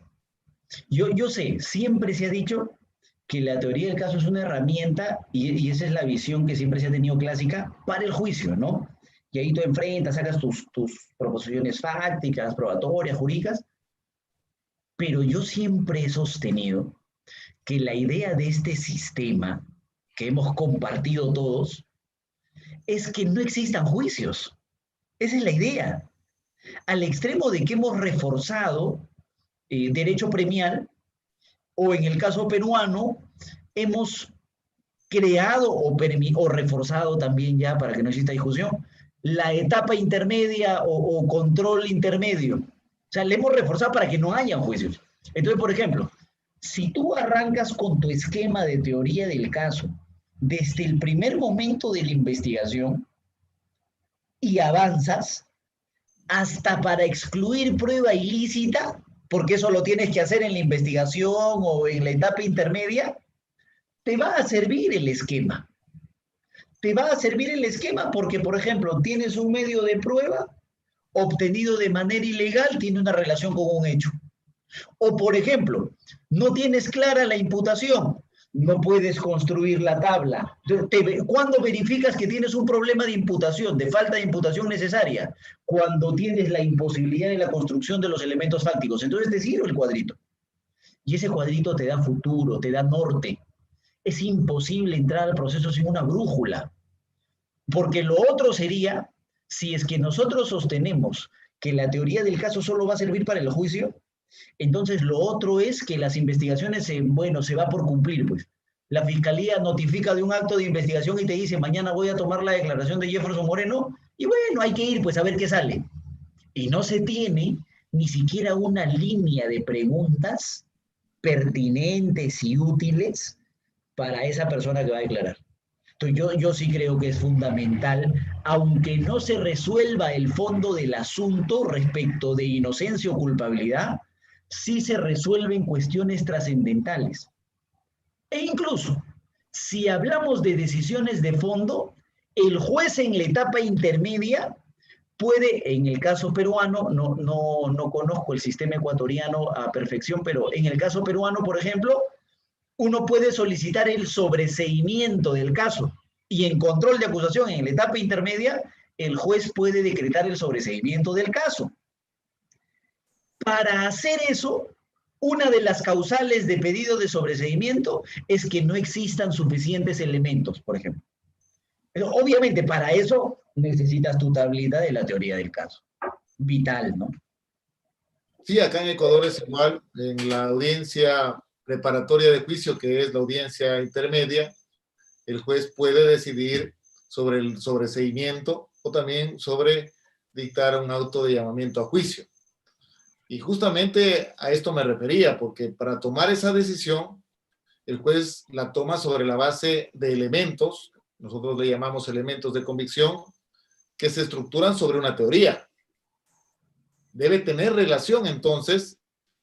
Yo sé, siempre se ha dicho que la teoría del caso es una herramienta, y esa es la visión que siempre se ha tenido clásica, para el juicio, ¿no? Y ahí tú enfrentas, sacas tus proposiciones fácticas, probatorias, jurídicas, pero yo siempre he sostenido que la idea de este sistema que hemos compartido todos es que no existan juicios. Esa es la idea. Al extremo de que hemos reforzado derecho premial, o en el caso peruano, hemos creado o reforzado también ya, para que no exista discusión, la etapa intermedia o control intermedio. O sea, le hemos reforzado para que no haya juicios. Entonces, por ejemplo, si tú arrancas con tu esquema de teoría del caso desde el primer momento de la investigación y avanzas hasta para excluir prueba ilícita, porque eso lo tienes que hacer en la investigación o en la etapa intermedia, te va a servir el esquema. Te va a servir el esquema porque, por ejemplo, tienes un medio de prueba obtenido de manera ilegal, tiene una relación con un hecho. O, por ejemplo, no tienes clara la imputación, no puedes construir la tabla. ¿Cuándo verificas que tienes un problema de imputación, de falta de imputación necesaria? Cuando tienes la imposibilidad de la construcción de los elementos fácticos. Entonces te sirve el cuadrito. Y ese cuadrito te da futuro, te da norte. Es imposible entrar al proceso sin una brújula. Porque lo otro sería, si es que nosotros sostenemos que la teoría del caso solo va a servir para el juicio, entonces lo otro es que las investigaciones, se va por cumplir, pues. La fiscalía notifica de un acto de investigación y te dice, mañana voy a tomar la declaración de Jefferson Moreno, y bueno, hay que ir pues a ver qué sale. Y no se tiene ni siquiera una línea de preguntas pertinentes y útiles para esa persona que va a declarar. Entonces yo sí creo que es fundamental, aunque no se resuelva el fondo del asunto respecto de inocencia o culpabilidad, sí se resuelven cuestiones trascendentales. E incluso, si hablamos de decisiones de fondo, el juez en la etapa intermedia puede, en el caso peruano, no conozco el sistema ecuatoriano a perfección, pero en el caso peruano, por ejemplo, uno puede solicitar el sobreseimiento del caso y en control de acusación en la etapa intermedia, el juez puede decretar el sobreseimiento del caso. Para hacer eso, una de las causales de pedido de sobreseimiento es que no existan suficientes elementos, por ejemplo. Pero obviamente, para eso necesitas tu tablita de la teoría del caso. Vital, ¿no? Sí, acá en Ecuador es igual. En la audiencia preparatoria de juicio, que es la audiencia intermedia, el juez puede decidir sobre el sobreseimiento o también sobre dictar un auto de llamamiento a juicio. Y justamente a esto me refería, porque para tomar esa decisión, el juez la toma sobre la base de elementos, nosotros le llamamos elementos de convicción, que se estructuran sobre una teoría. Debe tener relación, entonces,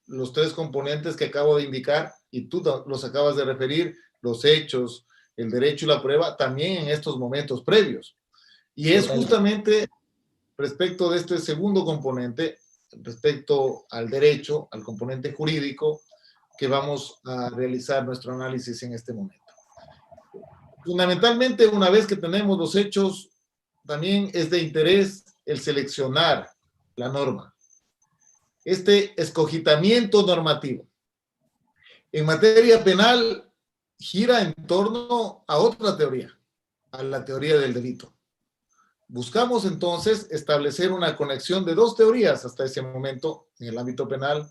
los tres componentes que acabo de indicar, y tú los acabas de referir, los hechos, el derecho y la prueba, también en estos momentos previos. Y es justamente respecto de este segundo componente, respecto al derecho, al componente jurídico, que vamos a realizar nuestro análisis en este momento. Fundamentalmente, una vez que tenemos los hechos, también es de interés el seleccionar la norma. Este escogitamiento normativo. En materia penal, gira en torno a otra teoría, a la teoría del delito. Buscamos entonces establecer una conexión de dos teorías hasta ese momento en el ámbito penal,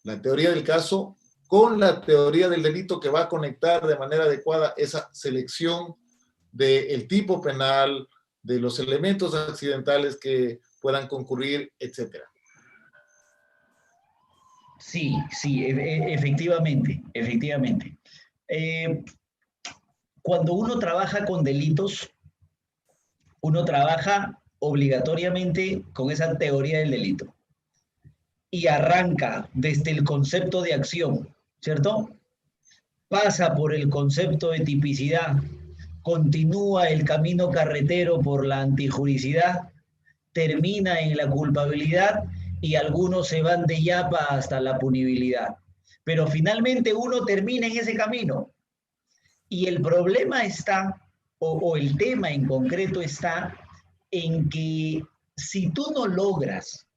la teoría del caso con la teoría del delito, que va a conectar de manera adecuada esa selección del tipo penal, de los elementos accidentales que puedan concurrir, etc. Sí, sí, efectivamente, efectivamente. Cuando uno trabaja con delitos, uno trabaja obligatoriamente con esa teoría del delito y arranca desde el concepto de acción, ¿cierto? Pasa por el concepto de tipicidad, continúa el camino carretero por la antijuricidad, termina en la culpabilidad y algunos se van de yapa hasta la punibilidad. Pero finalmente uno termina en ese camino. Y el problema está, o el tema en concreto está, en que si tú no logras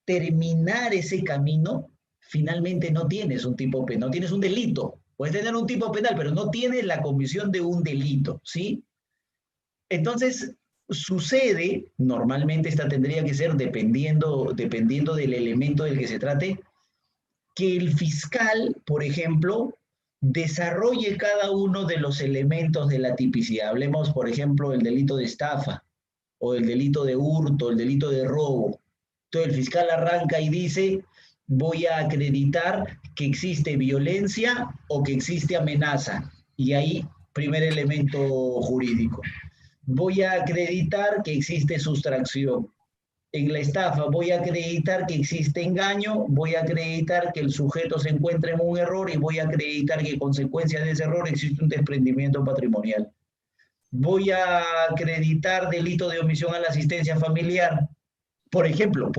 terminar ese camino, finalmente no tienes un tipo penal, no tienes un delito. Puedes tener un tipo penal, pero no tienes la comisión de un delito, ¿sí? Entonces, sucede, normalmente esta tendría que ser dependiendo del elemento del que se trate, que el fiscal, por ejemplo, desarrolle cada uno de los elementos de la tipicidad. Hablemos, por ejemplo, del delito de estafa, o el delito de hurto, el delito de robo. Entonces el fiscal arranca y dice, voy a acreditar que existe violencia o que existe amenaza. Y ahí, primer elemento jurídico. Voy a acreditar que existe sustracción. En la estafa voy a acreditar que existe engaño, voy a acreditar que el sujeto se encuentra en un error y voy a acreditar que en consecuencia de ese error existe un desprendimiento patrimonial. Voy a acreditar delito de omisión a la asistencia familiar. Por ejemplo,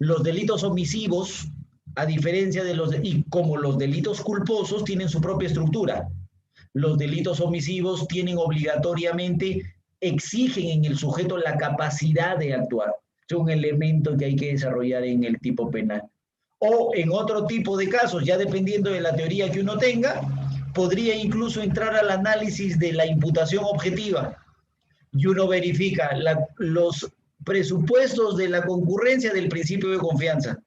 los delitos omisivos, a diferencia de y como los delitos culposos tienen su propia estructura, los delitos omisivos tienen obligatoriamente, exigen en el sujeto la capacidad de actuar. Es un elemento que hay que desarrollar en el tipo penal. O en otro tipo de casos, ya dependiendo de la teoría que uno tenga, podría incluso entrar al análisis de la imputación objetiva. Y uno verifica los presupuestos de la concurrencia del principio de confianza.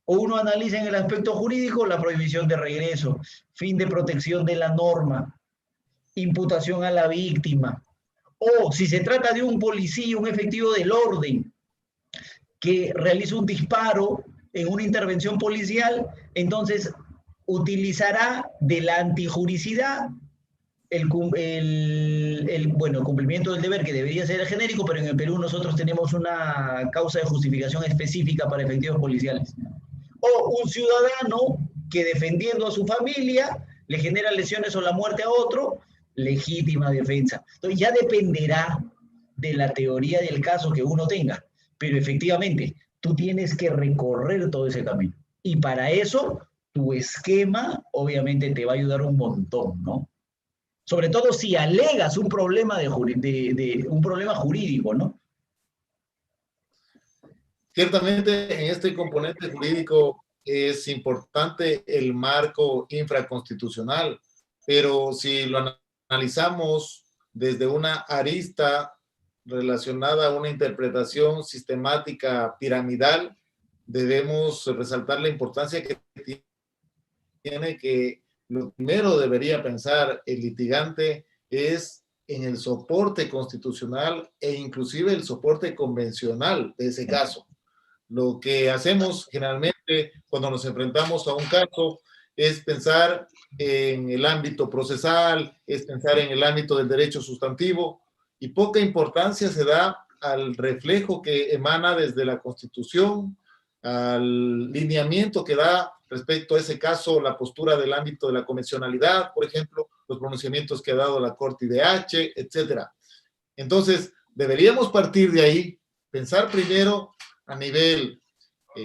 O uno analiza en el aspecto jurídico la prohibición de regreso, fin de protección de la norma, imputación a la víctima. O si se trata de un policía, un efectivo del orden, que realiza un disparo en una intervención policial, entonces utilizará de la antijuricidad el cumplimiento del deber, que debería ser genérico, pero en el Perú nosotros tenemos una causa de justificación específica para efectivos policiales. O un ciudadano que defendiendo a su familia le genera lesiones o la muerte a otro, legítima defensa. Entonces ya dependerá de la teoría del caso que uno tenga, pero efectivamente tú tienes que recorrer todo ese camino. Y para eso tu esquema obviamente te va a ayudar un montón, ¿no? Sobre todo si alegas un problema, un problema jurídico, ¿no? Ciertamente, en este componente jurídico es importante el marco infraconstitucional, pero si lo analizamos desde una arista relacionada a una interpretación sistemática piramidal, debemos resaltar la importancia que tiene que lo primero debería pensar el litigante es en el soporte constitucional e inclusive el soporte convencional de ese caso. Lo que hacemos generalmente cuando nos enfrentamos a un caso es pensar en el ámbito procesal, es pensar en el ámbito del derecho sustantivo y poca importancia se da al reflejo que emana desde la Constitución, al lineamiento que da respecto a ese caso la postura del ámbito de la convencionalidad, por ejemplo, los pronunciamientos que ha dado la Corte IDH, etcétera. Entonces, deberíamos partir de ahí Pensar primero a nivel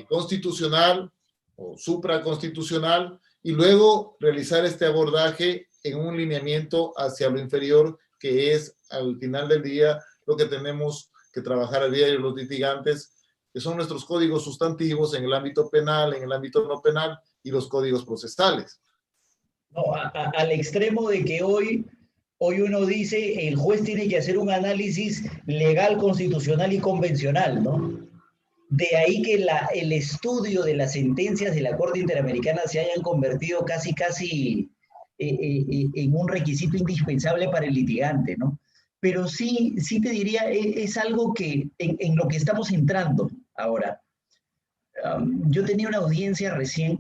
constitucional o supraconstitucional y luego realizar este abordaje en un lineamiento hacia lo inferior, que es al final del día lo que tenemos que trabajar a diario los litigantes, que son nuestros códigos sustantivos en el ámbito penal, en el ámbito no penal y los códigos procesales. No, al extremo de que hoy uno dice el juez tiene que hacer un análisis legal, constitucional y convencional, ¿no? De ahí que el estudio de las sentencias de la Corte Interamericana se hayan convertido casi en un requisito indispensable para el litigante, ¿no? Pero sí te diría, es algo que en lo que estamos entrando ahora. Yo tenía una audiencia recién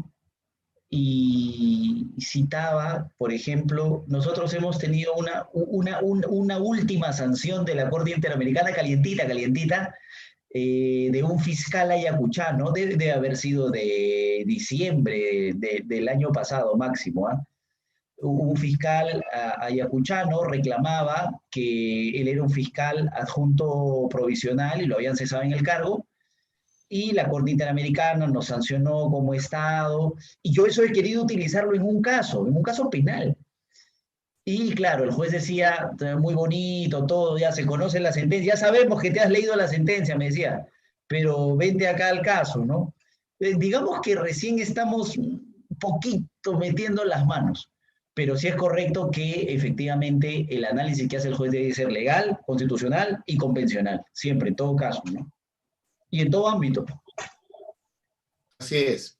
y citaba, por ejemplo, nosotros hemos tenido una última sanción de la Corte Interamericana calientita, de un fiscal ayacuchano, debe haber sido de diciembre del año pasado máximo, ¿eh? Un fiscal ayacuchano reclamaba que él era un fiscal adjunto provisional y lo habían cesado en el cargo, y la Corte Interamericana nos sancionó como Estado, y yo eso he querido utilizarlo en un caso penal. Y claro, el juez decía, muy bonito, todo, ya se conoce la sentencia, ya sabemos que te has leído la sentencia, me decía, pero vente acá al caso, ¿no? Digamos que recién estamos un poquito metiendo las manos, pero sí es correcto que efectivamente el análisis que hace el juez debe ser legal, constitucional y convencional, siempre, en todo caso, ¿no? Y en todo ámbito. Así es.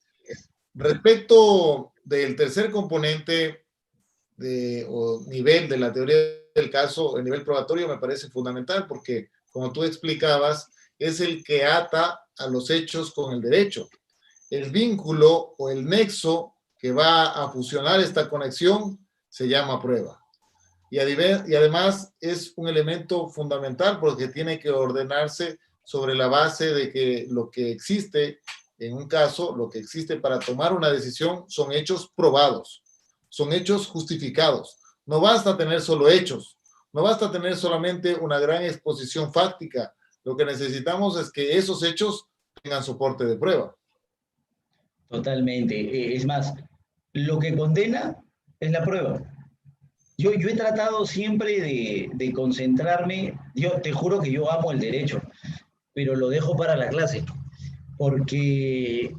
Respecto del tercer componente o nivel de la teoría del caso, el nivel probatorio me parece fundamental porque, como tú explicabas, es el que ata a los hechos con el derecho. El vínculo o el nexo que va a fusionar esta conexión se llama prueba. Y además es un elemento fundamental porque tiene que ordenarse sobre la base de que lo que existe en un caso, lo que existe para tomar una decisión son hechos probados, son hechos justificados. No basta tener solo hechos, no basta tener solamente una gran exposición fáctica. Lo que necesitamos es que esos hechos tengan soporte de prueba. Totalmente. Es más, lo que condena es la prueba. Yo he tratado siempre de concentrarme, yo te juro que yo amo el derecho, pero lo dejo para la clase, porque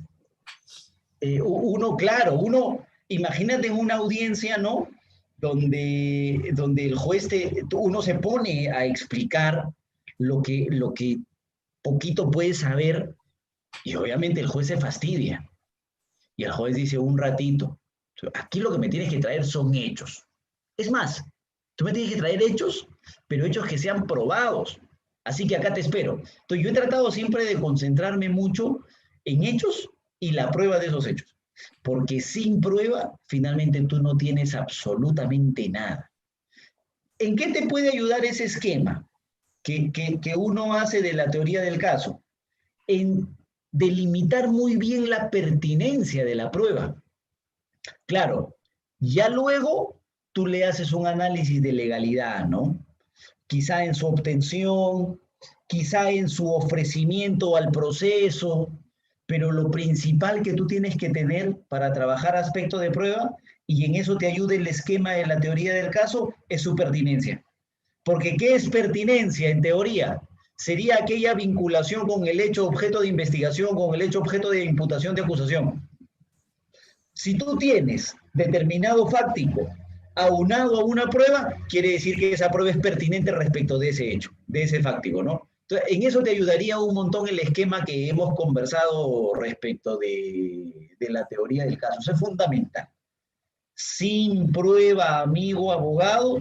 imagínate en una audiencia, ¿no? Donde el juez, uno se pone a explicar lo que poquito puede saber, y obviamente el juez se fastidia, y el juez dice un ratito, aquí lo que me tienes que traer son hechos. Es más, tú me tienes que traer hechos, pero hechos que sean probados. Así que acá te espero. Entonces, yo he tratado siempre de concentrarme mucho en hechos y la prueba de esos hechos. Porque sin prueba, finalmente tú no tienes absolutamente nada. ¿En qué te puede ayudar ese esquema que uno hace de la teoría del caso? En delimitar muy bien la pertinencia de la prueba. Claro, ya luego tú le haces un análisis de legalidad, ¿no? Quizá en su obtención, quizá en su ofrecimiento al proceso, pero lo principal que tú tienes que tener para trabajar aspectos de prueba, y en eso te ayuda el esquema de la teoría del caso, es su pertinencia. Porque ¿qué es pertinencia en teoría? Sería aquella vinculación con el hecho objeto de investigación, con el hecho objeto de imputación de acusación. Si tú tienes determinado fáctico aunado a una prueba, quiere decir que esa prueba es pertinente respecto de ese hecho, de ese fáctico, ¿no? Entonces, en eso te ayudaría un montón el esquema que hemos conversado respecto de la teoría del caso. Eso es fundamental. Sin prueba, amigo abogado,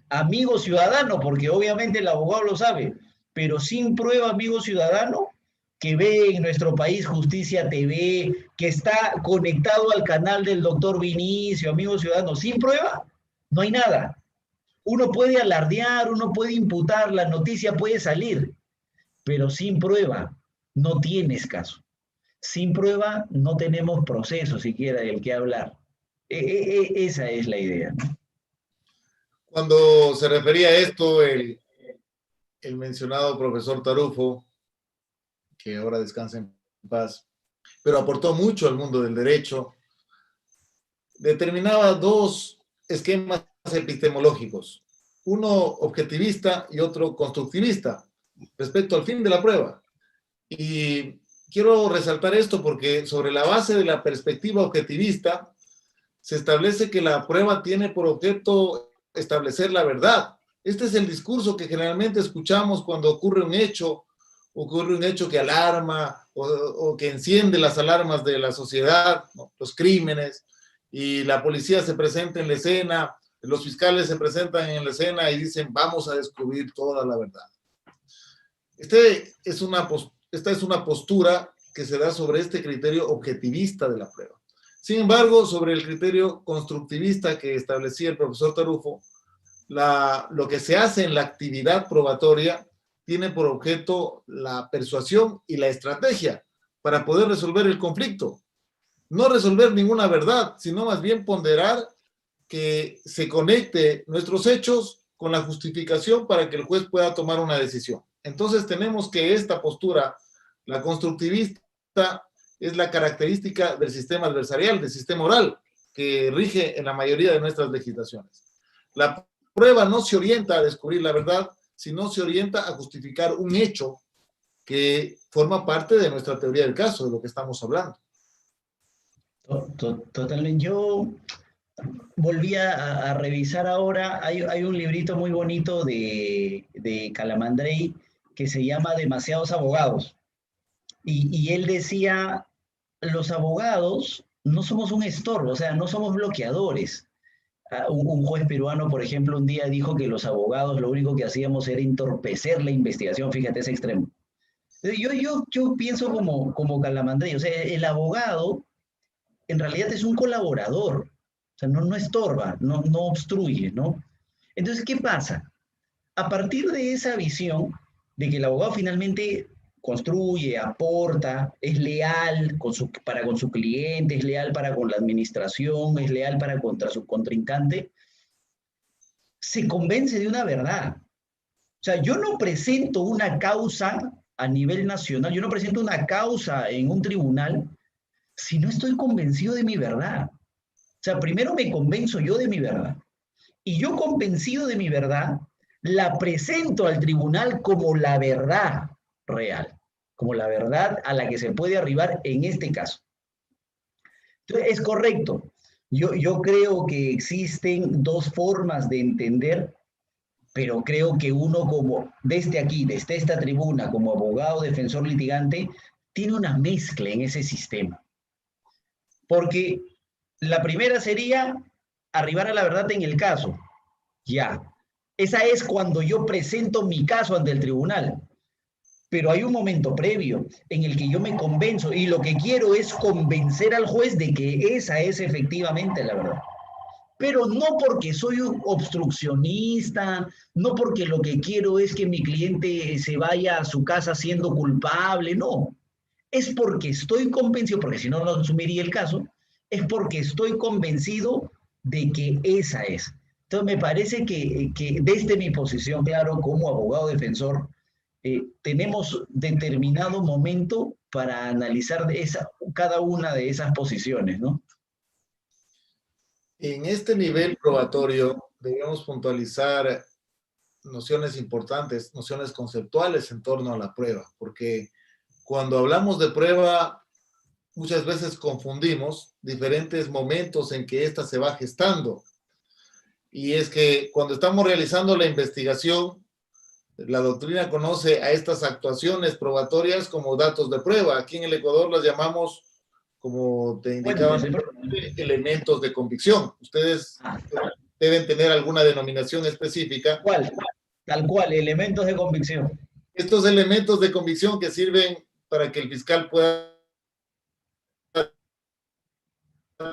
amigo ciudadano, porque obviamente el abogado lo sabe, pero sin prueba, amigo ciudadano, que ve en nuestro país Justicia TV, que está conectado al canal del doctor Vinicio, amigo ciudadano, sin prueba, no hay nada. Uno puede alardear, uno puede imputar, la noticia puede salir, pero sin prueba no tienes caso. Sin prueba no tenemos proceso siquiera del que hablar. Esa es la idea, ¿no? Cuando se refería a esto, el mencionado profesor Tarufo que ahora descansa en paz, pero aportó mucho al mundo del derecho. Determinaba dos esquemas epistemológicos, uno objetivista y otro constructivista, respecto al fin de la prueba. Y quiero resaltar esto porque sobre la base de la perspectiva objetivista se establece que la prueba tiene por objeto establecer la verdad. Este es el discurso que generalmente escuchamos cuando ocurre un hecho que alarma o que enciende las alarmas de la sociedad, ¿no? Los crímenes, y la policía se presenta en la escena, los fiscales se presentan en la escena y dicen, vamos a descubrir toda la verdad. Esta es una postura que se da sobre este criterio objetivista de la prueba. Sin embargo, sobre el criterio constructivista que establecía el profesor Tarufo, lo que se hace en la actividad probatoria tiene por objeto la persuasión y la estrategia para poder resolver el conflicto. No resolver ninguna verdad, sino más bien ponderar que se conecte nuestros hechos con la justificación para que el juez pueda tomar una decisión. Entonces tenemos que esta postura, la constructivista, es la característica del sistema adversarial, del sistema oral, que rige en la mayoría de nuestras legislaciones. La prueba no se orienta a descubrir la verdad, sino se orienta a justificar un hecho que forma parte de nuestra teoría del caso, de lo que estamos hablando. Totalmente. Yo volví a revisar ahora, hay un librito muy bonito de Calamandrei que se llama Demasiados abogados. Y él decía, los abogados no somos un estorbo, o sea, no somos bloqueadores. Un juez peruano, por ejemplo, un día dijo que los abogados lo único que hacíamos era entorpecer la investigación, fíjate ese extremo. Yo pienso como Calamandrei, o sea, el abogado en realidad es un colaborador, o sea, no estorba, no obstruye, ¿no? Entonces, ¿qué pasa? A partir de esa visión de que el abogado finalmente construye, aporta, es leal para con su cliente, es leal para con la administración, es leal para contra su contrincante, se convence de una verdad. O sea, yo no presento una causa a nivel nacional, yo no presento una causa en un tribunal si no estoy convencido de mi verdad. O sea, primero me convenzo yo de mi verdad. Y yo convencido de mi verdad, la presento al tribunal como la verdad real, como la verdad a la que se puede arribar en este caso. Entonces, es correcto. Yo creo que existen dos formas de entender, pero creo que uno como, desde aquí, desde esta tribuna, como abogado defensor litigante, tiene una mezcla en ese sistema. Porque la primera sería arribar a la verdad en el caso. Ya. Esa es cuando yo presento mi caso ante el tribunal. Pero hay un momento previo en el que yo me convenzo y lo que quiero es convencer al juez de que esa es efectivamente la verdad. Pero no porque soy un obstruccionista, no porque lo que quiero es que mi cliente se vaya a su casa siendo culpable, no. Es porque estoy convencido, porque si no, no asumiría el caso, es porque estoy convencido de que esa es. Entonces me parece que desde mi posición, claro, como abogado defensor, tenemos determinado momento para analizar cada una de esas posiciones, ¿no? En este nivel probatorio debemos puntualizar nociones importantes, nociones conceptuales en torno a la prueba, porque cuando hablamos de prueba, muchas veces confundimos diferentes momentos en que ésta se va gestando. Y es que cuando estamos realizando la investigación, la doctrina conoce a estas actuaciones probatorias como datos de prueba. Aquí en el Ecuador las llamamos, como te indicaba, elementos de convicción. Ustedes deben tener alguna denominación específica. ¿Cuál? Tal cual, elementos de convicción. Estos elementos de convicción que sirven para que el fiscal pueda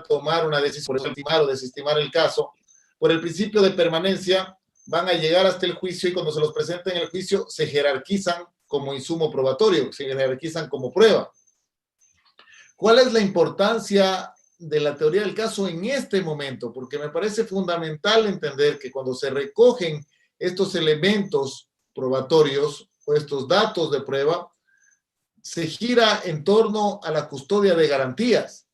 tomar una decisión, por estimar o desestimar el caso, por el principio de permanencia, van a llegar hasta el juicio y cuando se los presenta en el juicio se jerarquizan como insumo probatorio, se jerarquizan como prueba. ¿Cuál es la importancia de la teoría del caso en este momento? Porque me parece fundamental entender que cuando se recogen estos elementos probatorios o estos datos de prueba, se gira en torno a la custodia de garantías.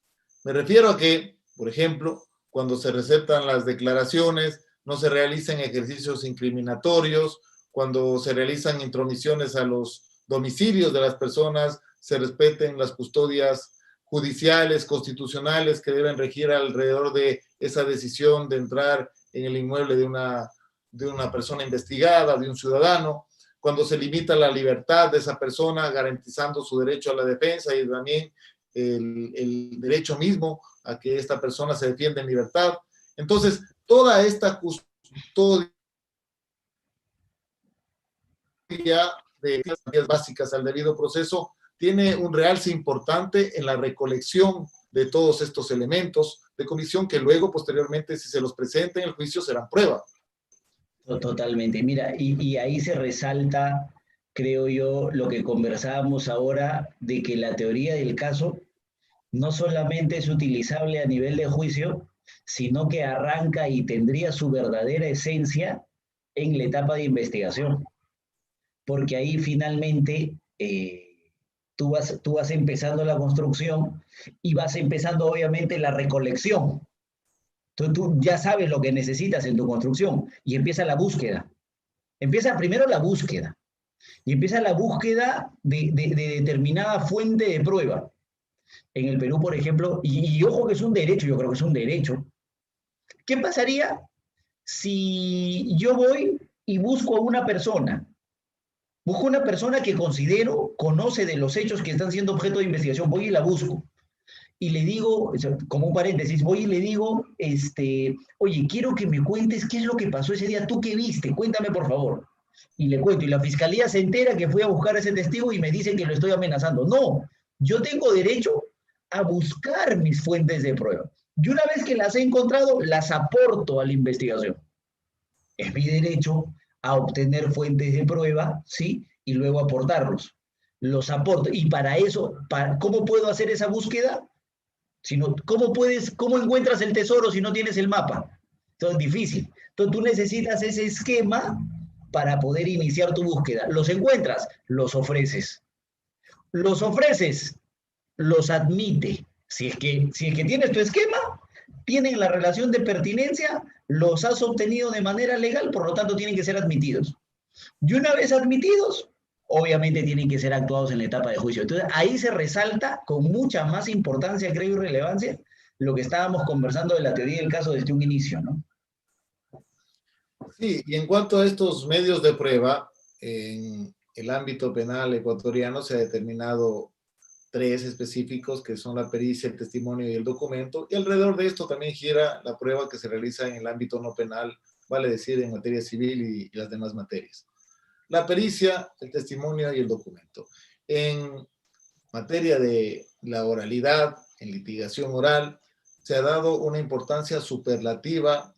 Me refiero a que, por ejemplo, cuando se receptan las declaraciones, no se realizan ejercicios incriminatorios, cuando se realizan intromisiones a los domicilios de las personas, se respeten las custodias judiciales, constitucionales que deben regir alrededor de esa decisión de entrar en el inmueble de una persona investigada, de un ciudadano, cuando se limita la libertad de esa persona, garantizando su derecho a la defensa y también el derecho mismo a que esta persona se defienda en libertad. Entonces, toda esta custodia de garantías básicas al debido proceso tiene un realce importante en la recolección de todos estos elementos de comisión que luego, posteriormente, si se los presenta en el juicio, serán prueba. Totalmente. Mira, y ahí se resalta, creo yo, lo que conversábamos ahora, de que la teoría del caso no solamente es utilizable a nivel de juicio, sino que arranca y tendría su verdadera esencia en la etapa de investigación. Porque ahí finalmente tú vas empezando la construcción y vas empezando obviamente la recolección. Entonces tú ya sabes lo que necesitas en tu construcción y empieza la búsqueda. Empieza primero la búsqueda y empieza la búsqueda de determinada fuente de prueba. En el Perú, por ejemplo, y ojo que es un derecho, yo creo que es un derecho. ¿Qué pasaría si yo voy y busco a una persona? Busco una persona que considero conoce de los hechos que están siendo objeto de investigación. Voy y la busco. Y le digo, como un paréntesis, voy y le digo, oye, quiero que me cuentes qué es lo que pasó ese día. ¿Tú qué viste? Cuéntame, por favor. Y le cuento. Y la fiscalía se entera que fui a buscar a ese testigo y me dicen que lo estoy amenazando. No, yo tengo derecho a buscar mis fuentes de prueba. Y una vez que las he encontrado, las aporto a la investigación. Es mi derecho a obtener fuentes de prueba, ¿sí? Y luego aportarlos. Los aporto. Y para eso, ¿cómo puedo hacer esa búsqueda? ¿Cómo encuentras el tesoro si no tienes el mapa? Entonces es difícil. Entonces tú necesitas ese esquema para poder iniciar tu búsqueda. Los encuentras, los ofreces. Los ofreces, los admite. Si es que tienes tu esquema, tienen la relación de pertinencia, los has obtenido de manera legal, por lo tanto tienen que ser admitidos. Y una vez admitidos, obviamente tienen que ser actuados en la etapa de juicio. Entonces ahí se resalta con mucha más importancia, creo, y relevancia, lo que estábamos conversando de la teoría del caso desde un inicio, ¿no? Sí, y en cuanto a estos medios de prueba, en el ámbito penal ecuatoriano se ha determinado 3 específicos, que son la pericia, el testimonio y el documento, y alrededor de esto también gira la prueba que se realiza en el ámbito no penal, vale decir, en materia civil y las demás materias. La pericia, el testimonio y el documento. En materia de la oralidad, en litigación oral, se ha dado una importancia superlativa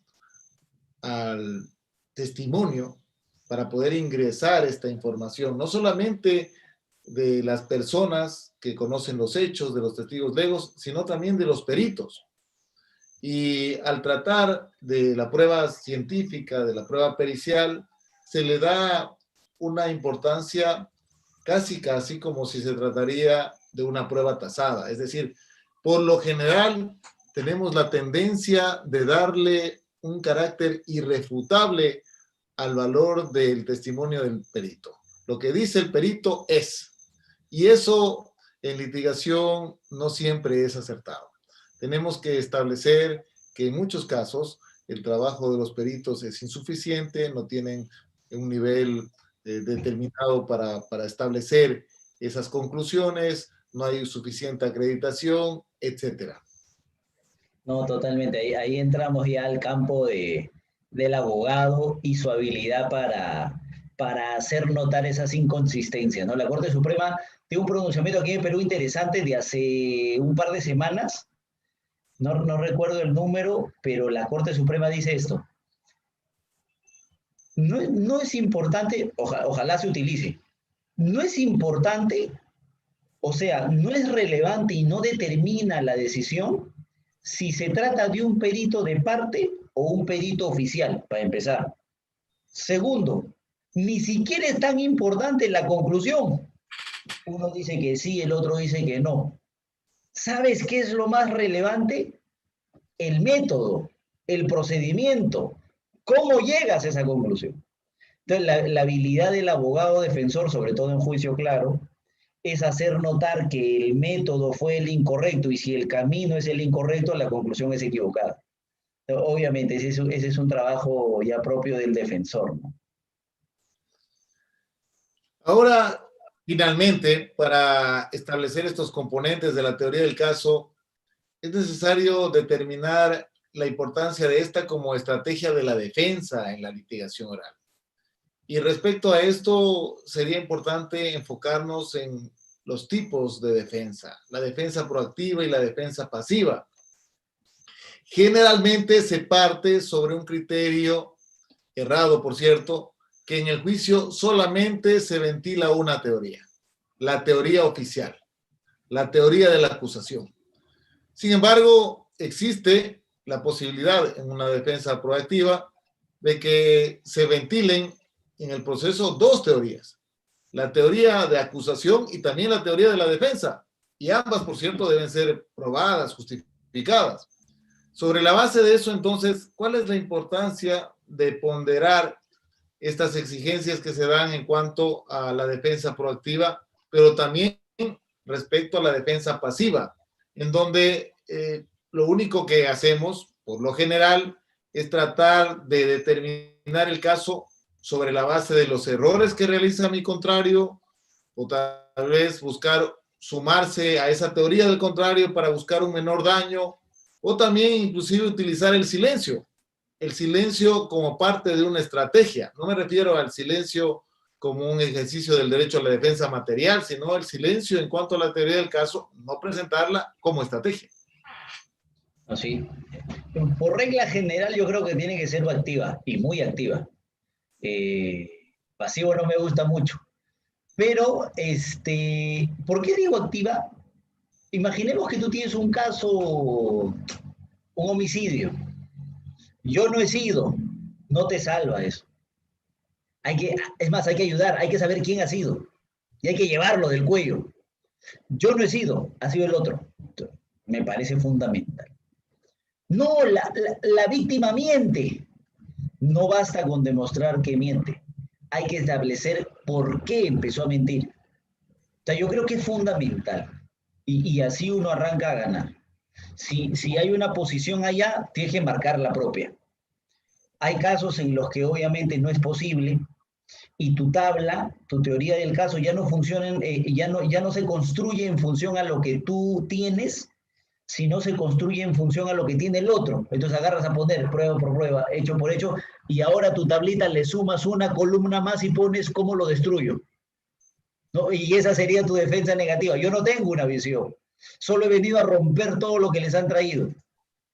al testimonio para poder ingresar esta información, no solamente de las personas que conocen los hechos, de los testigos legos, sino también de los peritos. Y al tratar de la prueba científica, de la prueba pericial, se le da una importancia casi como si se trataría de una prueba tasada. Es decir, por lo general tenemos la tendencia de darle un carácter irrefutable al valor del testimonio del perito. Lo que dice el perito es, y eso en litigación no siempre es acertado. Tenemos que establecer que en muchos casos el trabajo de los peritos es insuficiente, no tienen un nivel determinado para establecer esas conclusiones, no hay suficiente acreditación, etcétera. No, totalmente. Ahí entramos ya al campo del abogado y su habilidad para hacer notar esas inconsistencias, ¿no? La Corte Suprema tiene un pronunciamiento aquí en Perú interesante de hace un par de semanas, no recuerdo el número, pero la Corte Suprema dice esto. No es importante, ojalá se utilice, no es importante, o sea, no es relevante y no determina la decisión si se trata de un perito de parte o un perito oficial, para empezar. Segundo, ni siquiera es tan importante la conclusión. Uno dice que sí, el otro dice que no. ¿Sabes qué es lo más relevante? El método, el procedimiento. ¿Cómo llegas a esa conclusión? Entonces, la habilidad del abogado defensor, sobre todo en juicio claro, es hacer notar que el método fue el incorrecto y si el camino es el incorrecto, la conclusión es equivocada. Obviamente, ese es un trabajo ya propio del defensor, ¿no? Ahora, finalmente, para establecer estos componentes de la teoría del caso, es necesario determinar la importancia de esta como estrategia de la defensa en la litigación oral. Y respecto a esto, sería importante enfocarnos en los tipos de defensa, la defensa proactiva y la defensa pasiva. Generalmente se parte sobre un criterio errado, por cierto, que en el juicio solamente se ventila una teoría, la teoría oficial, la teoría de la acusación. Sin embargo, existe la posibilidad en una defensa proactiva de que se ventilen en el proceso dos teorías, la teoría de acusación y también la teoría de la defensa, y ambas, por cierto, deben ser probadas, justificadas. Sobre la base de eso, entonces, ¿cuál es la importancia de ponderar estas exigencias que se dan en cuanto a la defensa proactiva, pero también respecto a la defensa pasiva, en donde lo único que hacemos, por lo general, es tratar de determinar el caso sobre la base de los errores que realiza mi contrario, o tal vez buscar sumarse a esa teoría del contrario para buscar un menor daño, o también inclusive utilizar el silencio como parte de una estrategia. No me refiero al silencio como un ejercicio del derecho a la defensa material, sino el silencio en cuanto a la teoría del caso, no presentarla como estrategia. Así. Por regla general, yo creo que tiene que ser activa y muy activa. Eh, Pasivo no me gusta mucho. Pero, ¿por qué digo activa? Imaginemos que tú tienes un caso, un homicidio. Yo no he sido, no te salva eso. Es más, hay que ayudar, hay que saber quién ha sido. Y hay que llevarlo del cuello. Yo no he sido, ha sido el otro. Me parece fundamental. No, la víctima miente. No basta con demostrar que miente. Hay que establecer por qué empezó a mentir. O sea, yo creo que es fundamental. Y así uno arranca a ganar. Si hay una posición allá, tienes que marcar la propia. Hay casos en los que obviamente no es posible y tu tabla, tu teoría del caso ya no funciona, ya no se construye en función a lo que tú tienes, sino se construye en función a lo que tiene el otro. Entonces agarras a poner prueba por prueba, hecho por hecho, y ahora a tu tablita le sumas una columna más y pones cómo lo destruyo, ¿no? Y esa sería tu defensa negativa. Yo no tengo una visión, solo he venido a romper todo lo que les han traído,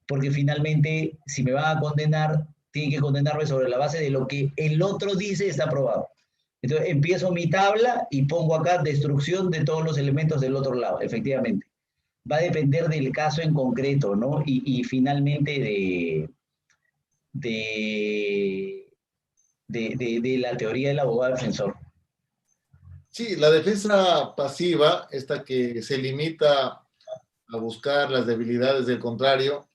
porque finalmente, si me van a condenar, tienen que condenarme sobre la base de lo que el otro dice está probado. Entonces empiezo mi tabla y pongo acá destrucción de todos los elementos del otro lado, efectivamente. Va a depender del caso en concreto, ¿no? Y finalmente de, de la teoría del abogado defensor. Sí, la defensa pasiva, esta que se limita a buscar las debilidades del contrario,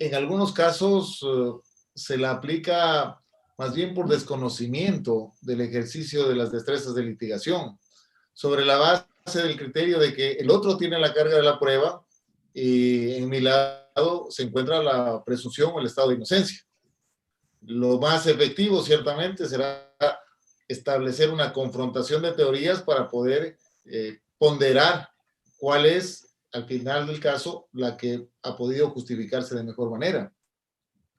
en algunos casos se la aplica más bien por desconocimiento del ejercicio de las destrezas de litigación, sobre la base del criterio de que el otro tiene la carga de la prueba y en mi lado se encuentra la presunción o el estado de inocencia. Lo más efectivo, ciertamente, será establecer una confrontación de teorías para poder ponderar cuál es, al final del caso, la que ha podido justificarse de mejor manera.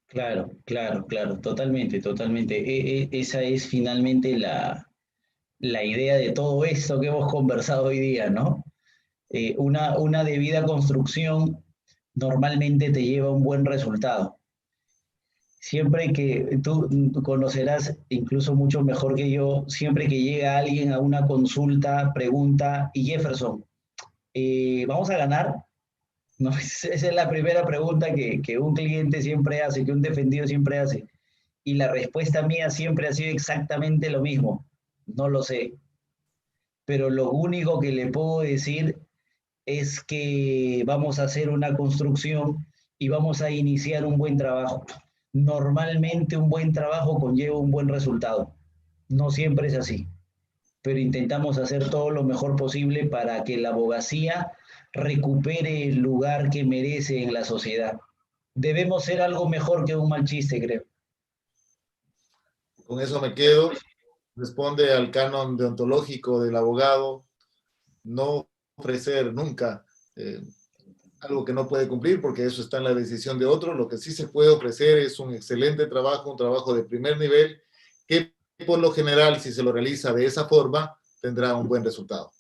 Claro, claro, claro, totalmente, totalmente. Esa es finalmente la idea de todo esto que hemos conversado hoy día, ¿no? Una debida construcción normalmente te lleva a un buen resultado. Siempre que tú conocerás, incluso mucho mejor que yo, siempre que llega alguien a una consulta, pregunta, y Jefferson, ¿vamos a ganar? No, esa es la primera pregunta que un cliente siempre hace, que un defendido siempre hace. Y la respuesta mía siempre ha sido exactamente lo mismo. No lo sé. pero lo único que le puedo decir es que vamos a hacer una construcción y vamos a iniciar un buen trabajo. Normalmente un buen trabajo conlleva un buen resultado. No siempre es así, pero intentamos hacer todo lo mejor posible para que la abogacía recupere el lugar que merece en la sociedad. Debemos ser algo mejor que un mal chiste, creo. Con eso me quedo. Responde al canon deontológico del abogado, no ofrecer nunca algo que no puede cumplir, porque eso está en la decisión de otro. Lo que sí se puede ofrecer es un excelente trabajo, un trabajo de primer nivel, que por lo general, si se lo realiza de esa forma, tendrá un buen resultado.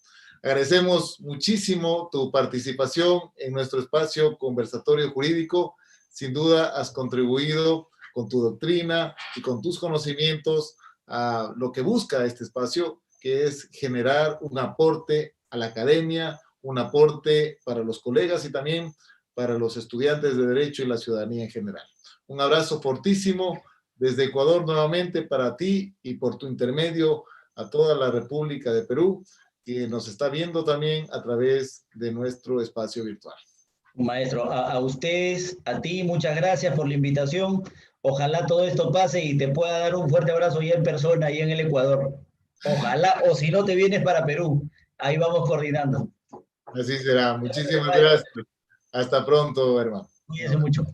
Agradecemos muchísimo tu participación en nuestro espacio conversatorio jurídico. Sin duda has contribuido con tu doctrina y con tus conocimientos a lo que busca este espacio, que es generar un aporte a la academia, un aporte para los colegas y también para los estudiantes de Derecho y la ciudadanía en general. Un abrazo fortísimo desde Ecuador nuevamente para ti y por tu intermedio a toda la República de Perú, que nos está viendo también a través de nuestro espacio virtual. Maestro, a ustedes, a ti, muchas gracias por la invitación. Ojalá todo esto pase y te pueda dar un fuerte abrazo ya en persona, ahí en el Ecuador. Ojalá, o si no te vienes para Perú, ahí vamos coordinando. Así será. Muchísimas Maestro, gracias. Hasta pronto, hermano. cuídense mucho.